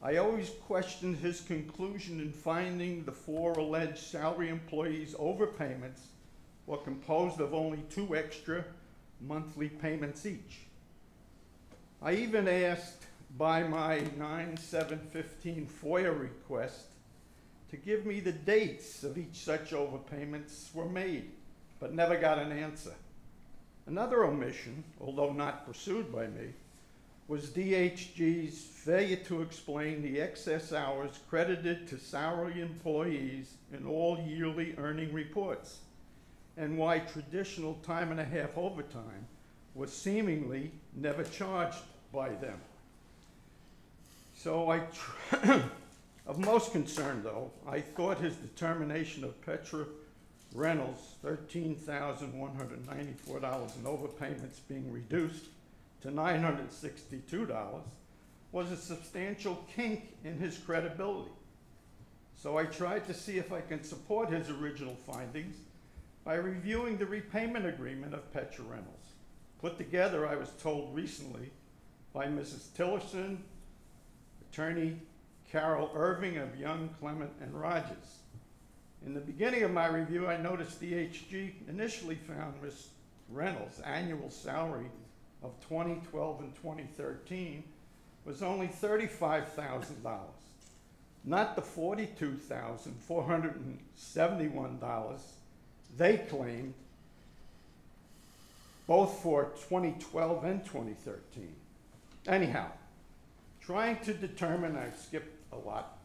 I always questioned his conclusion in finding the 4 alleged salary employees' overpayments were composed of only 2 extra monthly payments each. I even asked by my 9/7/15 FOIA request to give me the dates of each such overpayments were made, but never got an answer. Another omission, although not pursued by me, was DHG's failure to explain the excess hours credited to salary employees in all yearly earning reports, and why traditional time and a half overtime was seemingly never charged by them. So of most concern, though, I thought his determination of Petra Reynolds' $13,194 in overpayments being reduced to $962 was a substantial kink in his credibility. So I tried to see if I can support his original findings by reviewing the repayment agreement of Petra Reynolds, put together, I was told recently, by Mrs. Tillerson, attorney Carol Irving of Young, Clement, and Rogers. In the beginning of my review, I noticed DHG initially found Ms. Reynolds' annual salary of 2012 and 2013 was only $35,000, not the $42,471 they claimed, both for 2012 and 2013. Anyhow, trying to determine, I skipped a lot,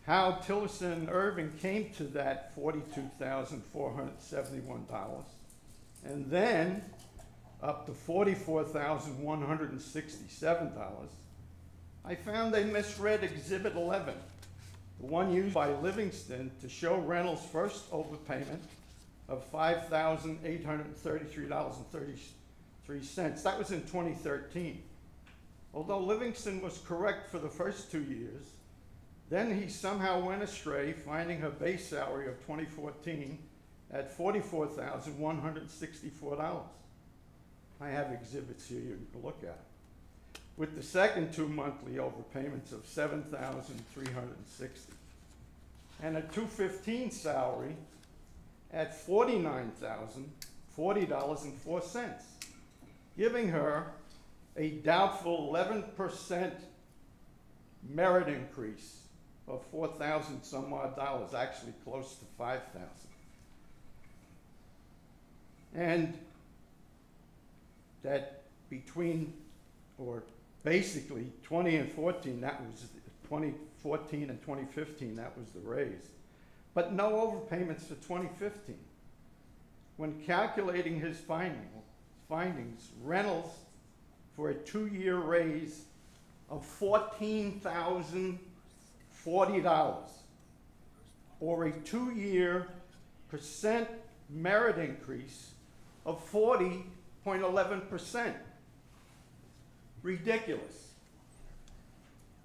how Tillerson and Irving came to that $42,471, and then up to $44,167, I found they misread Exhibit 11, the one used by Livingston to show Reynolds' first overpayment of $5,833.33. That was in 2013. Although Livingston was correct for the first 2 years, then he somehow went astray, finding her base salary of 2014 at $44,164. I have exhibits here you can look at, with the second 2 monthly overpayments of $7,360, and a 2015 salary at $49,040.04, giving her a doubtful 11% merit increase of $4,000 some odd dollars, actually close to $5,000. And that between, or basically 20 and 14, that was 2014 and 2015, that was the raise. But no overpayments for 2015. When calculating his findings, Reynolds, for a 2-year raise of $14,040, or a 2-year percent merit increase of 40.11%. Ridiculous.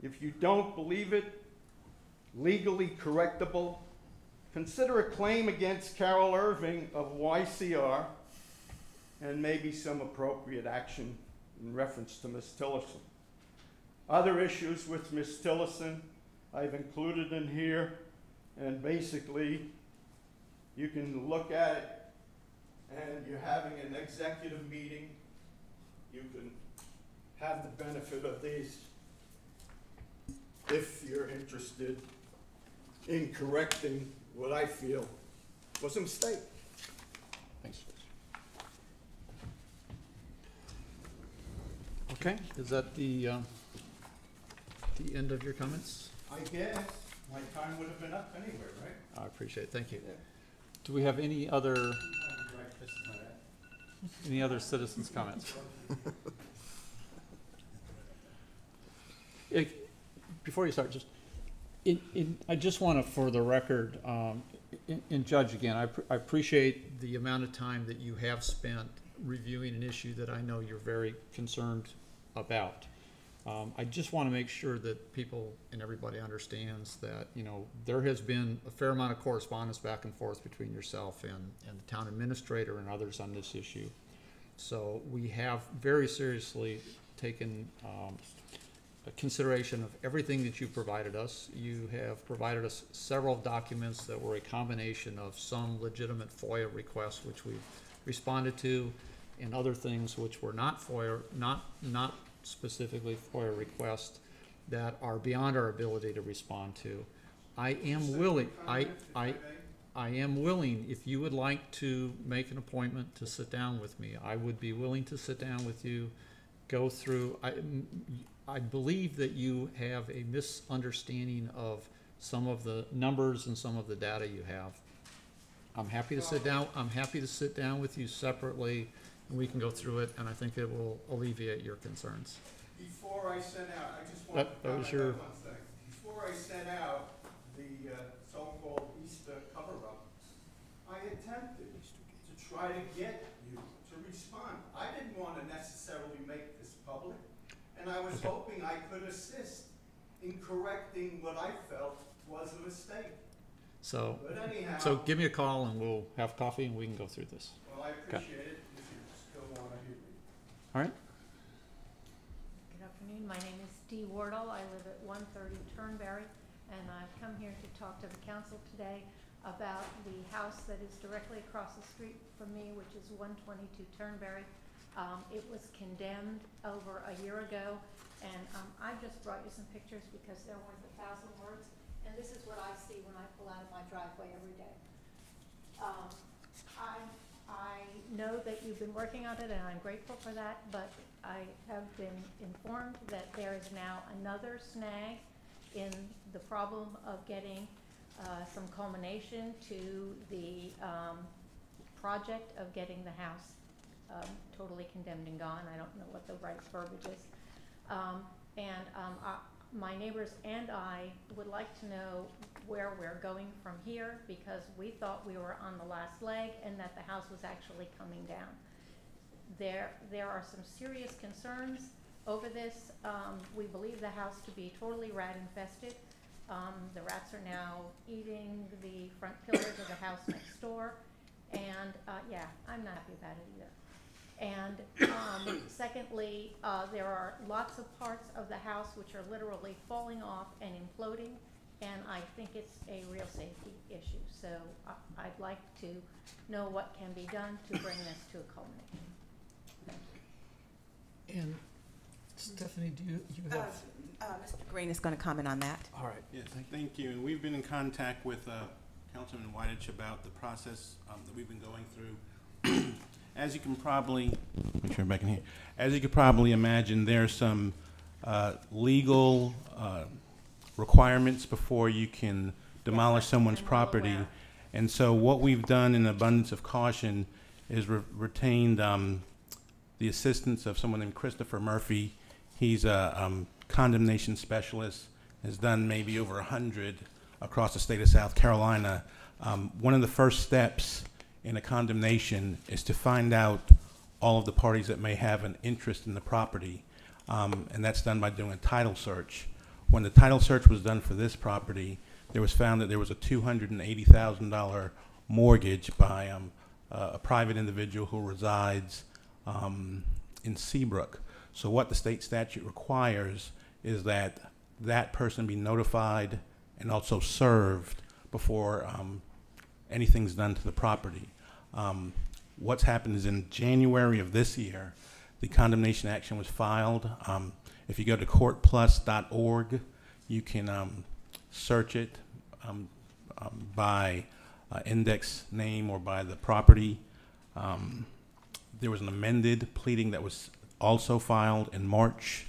If you don't believe it, legally correctable, consider a claim against Carol Irving of YCR and maybe some appropriate action in reference to Ms. Tillerson. Other issues with Ms. Tillerson I've included in here, and basically you can look at it, and you're having an executive meeting. You can have the benefit of these if you're interested in correcting what I feel was a mistake. Thanks. Okay, is that the end of your comments? I guess my time would have been up anyway, right? I appreciate it, thank you. Do we have any other citizens' comments? Before you start, just I just want to, for the record, and Judge, again, I appreciate the amount of time that you have spent reviewing an issue that I know you're very concerned about. I just want to make sure that people and everybody understands that, you know, there has been a fair amount of correspondence back and forth between yourself and the town administrator and others on this issue. So we have very seriously taken a consideration of everything that you provided us. You have provided us several documents that were a combination of some legitimate FOIA requests, which we've responded to, and other things which were not FOIA, not specifically FOIA requests that are beyond our ability to respond to. I am willing, I am willing, if you would like to make an appointment to sit down with me, I would be willing to sit down with you, go through, I believe that you have a misunderstanding of some of the numbers and some of the data you have. I'm happy to sit down with you separately, and we can go through it, and I think it will alleviate your concerns. Before I sent out, I just want to comment on one thing. Before I sent out the so-called Easter cover-up, I attempted to try to get you to respond. I didn't want to necessarily make this public, and I was hoping I could assist in correcting what I felt was a mistake. So, But anyhow, so give me a call and we'll have coffee and we can go through this. Well, I appreciate it if you still want to hear me. All right. Good afternoon. My name is Dee Wardle. I live at 130 Turnberry, and I've come here to talk to the council today about the house that is directly across the street from me, which is 122 Turnberry. It was condemned over a year ago, and I just brought you some pictures because they're worth 1,000 words, and this is what I see when I pull out of my driveway every day. I know that you've been working on it, and I'm grateful for that, but I have been informed that there is now another snag in the problem of getting some culmination to the project of getting the house totally condemned and gone. I don't know what the right verbiage is. My neighbors and I would like to know where we're going from here, because we thought we were on the last leg and that the house was actually coming down. There are some serious concerns over this. We believe the house to be totally rat infested. The rats are now eating the front pillars of the house next door, and yeah, I'm not happy about it either. And secondly, there are lots of parts of the house which are literally falling off and imploding, and I think it's a real safety issue. So I'd like to know what can be done to bring this to a culmination. Thank you. And Stephanie, do you have? Mr. Green is going to comment on that. All right. Yes, thank you. And we've been in contact with Councilman Whitich about the process that we've been going through. As you can probably, make sure I'm back in here. As you could probably imagine, there's some legal requirements before you can demolish someone's property. And so what we've done in abundance of caution is retained the assistance of someone named Christopher Murphy. He's a condemnation specialist, has done maybe over 100 across the state of South Carolina. One of the first steps in a condemnation is to find out all of the parties that may have an interest in the property, and that's done by doing a title search. When the title search was done for this property, there was found that there was a $280,000 mortgage by a private individual who resides in Seabrook. So what the state statute requires is that that person be notified and also served before anything's done to the property. What's happened is in January of this year, the condemnation action was filed. If you go to courtplus.org, you can search it by index name or by the property. There was an amended pleading that was also filed in March.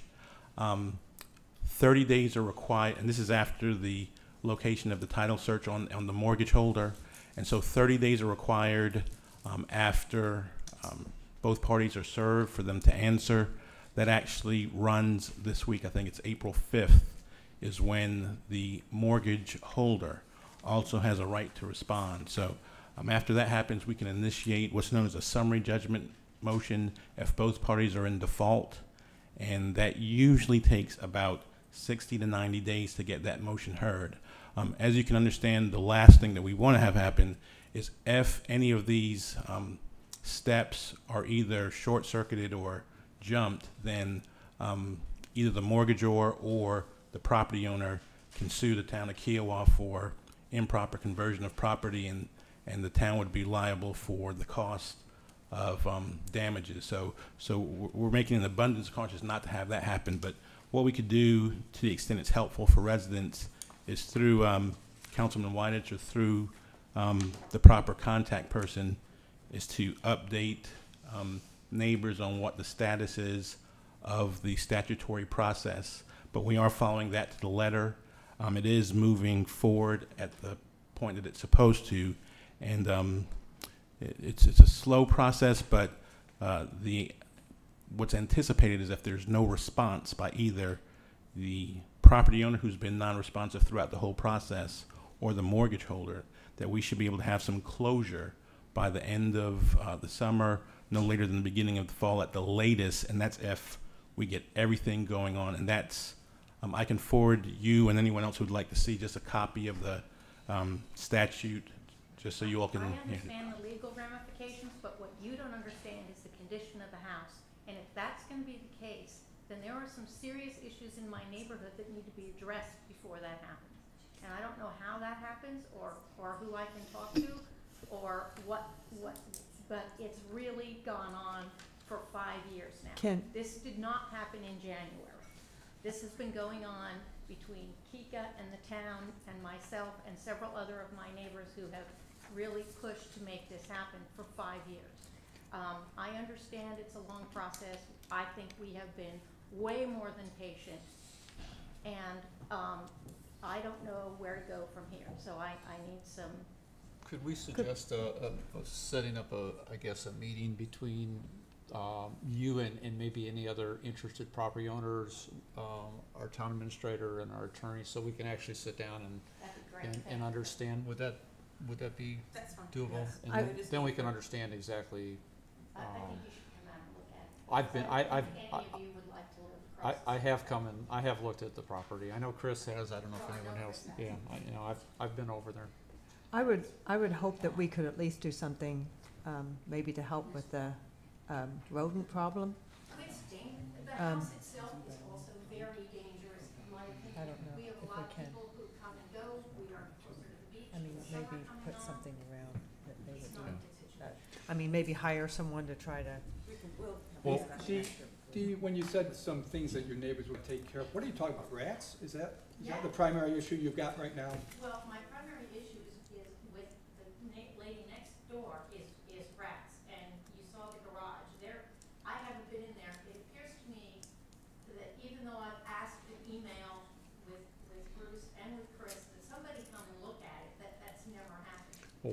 30 days are required, and this is after the location of the title search on the mortgage holder. And so 30 days are required after both parties are served for them to answer. That actually runs this week. I think it's April 5th is when the mortgage holder also has a right to respond. So after that happens, we can initiate what's known as a summary judgment motion if both parties are in default. And that usually takes about 60 to 90 days to get that motion heard. As you can understand, the last thing that we want to have happen is if any of these steps are either short-circuited or jumped, then either the mortgagor or the property owner can sue the town of Kiowa for improper conversion of property, and the town would be liable for the cost of damages. So we're making an abundance of caution not to have that happen. But what we could do, to the extent it's helpful for residents, is through Councilman Whitich or through the proper contact person, is to update neighbors on what the status is of the statutory process. But we are following that to the letter. It is moving forward at the point that it's supposed to, and it's a slow process, but what's anticipated is if there's no response by either the property owner who's been non-responsive throughout the whole process or the mortgage holder, that we should be able to have some closure by the end of the summer, no later than the beginning of the fall at the latest, and that's if we get everything going on. And that's, I can forward you and anyone else who would like to see just a copy of the statute, just so you all can. I understand the legal ramifications, but what you don't understand is the condition of the house. And if that's going to be the case, then there are some serious issues in my neighborhood that need to be addressed before that happens. And I don't know how that happens, or who I can talk to, or what, but it's really gone on for 5 years now. This did not happen in January. This has been going on between Kika and the town and myself and several other of my neighbors who have really pushed to make this happen for 5 years. I understand it's a long process. I think we have been way more than patient, and I don't know where to go from here, so I need some. Could we suggest setting up I guess, a meeting between you and maybe any other interested property owners, our town administrator and our attorney, so we can actually sit down and understand? Would that be doable? Yes. And then we can understand exactly. I think you should come out and look at it. I've been, If any of you would like to live across the I have come and I have looked at the property. I know Chris has. I don't know if anyone else. Yeah, I've been over there. I would hope that we could at least do something, maybe to help with the rodent problem. It's dangerous. The house itself is also very dangerous, in my opinion. I don't know We have if a lot we of can. people who come and go. We are closer to the beach. I mean, The summer maybe coming put on. something around that they It's would not a do. good situation. I mean, maybe hire someone to try to. Well, Dee, when you said some things that your neighbors would take care of, what are you talking about, rats? Is that the primary issue you've got right now? Well, my primary issue is with the lady next door is rats, and you saw the garage there. I haven't been in there. It appears to me that even though I've asked an email with Bruce and with Chris, that somebody come and look at it, that's never happened. Well,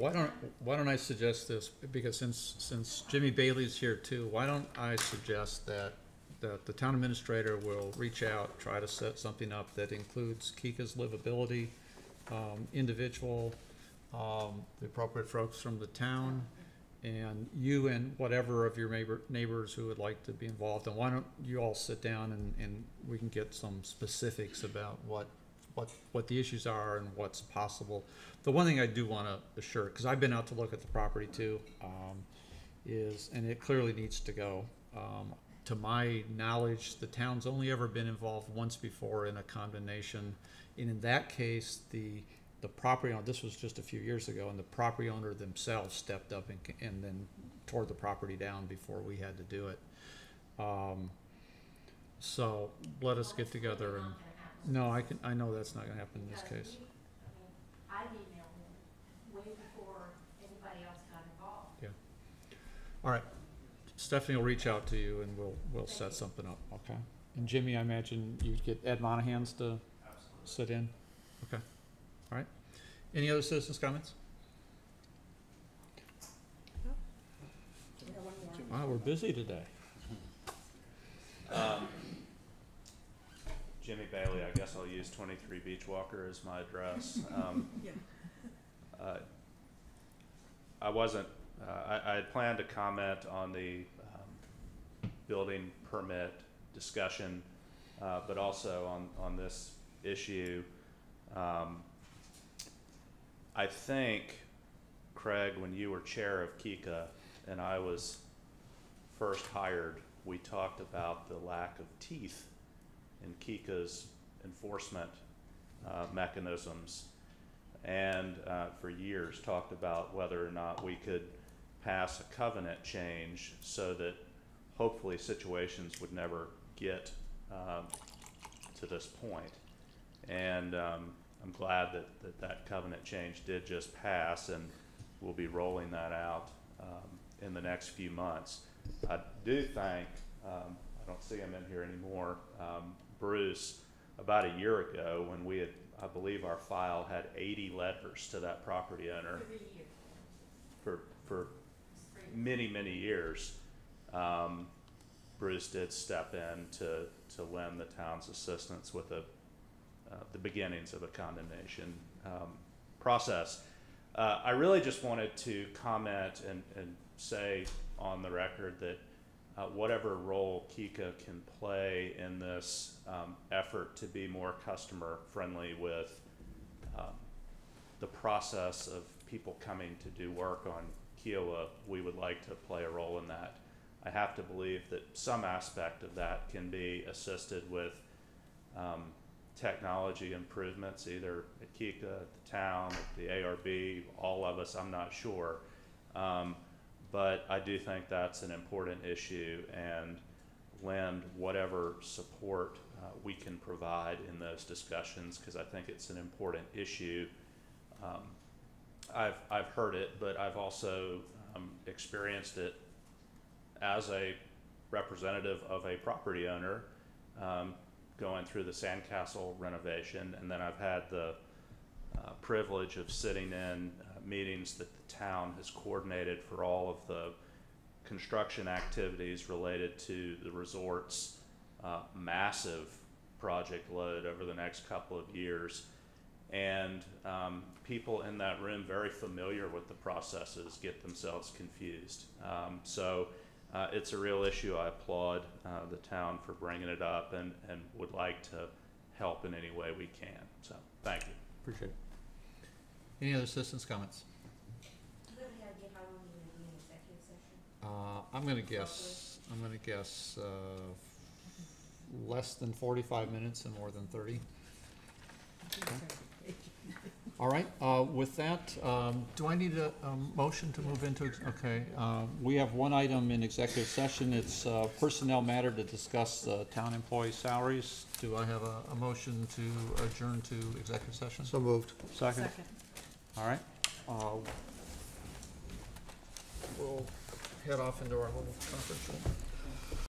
why don't I suggest this, because since Jimmy Bailey's here too, why don't I suggest that the town administrator will reach out, try to set something up that includes Kika's livability individual, the appropriate folks from the town, and you and whatever of your neighbors who would like to be involved. And why don't you all sit down and we can get some specifics about what the issues are and what's possible. The one thing I do want to assure, because I've been out to look at the property too, and it clearly needs to go. To my knowledge, the town's only ever been involved once before in a condemnation, and in that case, the property owner, this was just a few years ago, and the property owner themselves stepped up and then tore the property down before we had to do it. So let us get together and. No, I know that's not gonna happen in this case. I emailed him way before anybody else got involved. Yeah. All right. Stephanie will reach out to you and we'll set something up, okay? And Jimmy, I imagine you'd get Ed Monaghan's to sit in? Okay. All right. Any other citizens' comments? Wow, we're busy today. Jimmy Bailey, I guess I'll use 23 Beachwalker as my address. I wasn't, I had planned to comment on the building permit discussion, but also on this issue. I think, Craig, when you were chair of KICA and I was first hired, we talked about the lack of teeth in KICA's enforcement mechanisms, and for years talked about whether or not we could pass a covenant change so that hopefully situations would never get to this point. And I'm glad that covenant change did just pass, and we'll be rolling that out in the next few months. I do thank, I don't see him in here anymore, Bruce, about a year ago when we had, I believe our file had 80 letters to that property owner for many, many years. Bruce did step in to lend the town's assistance with the beginnings of a condemnation process. I really just wanted to comment and say on the record that whatever role KICA can play in this effort to be more customer friendly with the process of people coming to do work on Kiowa, we would like to play a role in that. I have to believe that some aspect of that can be assisted with technology improvements, either at KICA, at the town, at the ARB, all of us, I'm not sure. But I do think that's an important issue, and lend whatever support we can provide in those discussions, because I think it's an important issue. I've heard it, but I've also experienced it as a representative of a property owner, going through the sandcastle renovation, and then I've had the privilege of sitting in meetings that the town has coordinated for all of the construction activities related to the resort's massive project load over the next couple of years. And people in that room very familiar with the processes get themselves confused. So it's a real issue. I applaud the town for bringing it up and would like to help in any way we can. So thank you. Appreciate it. Any other citizens' comments? Do you have any idea how long you're going to be in executive session? I'm gonna guess less than 45 minutes and more than 30. Okay. All right, with that, do I need a motion to move into, okay, we have one item in executive session. It's personnel matter to discuss town employee salaries. Do I have a motion to adjourn to executive session? So moved. Second? All right. We'll head off into our little conference room.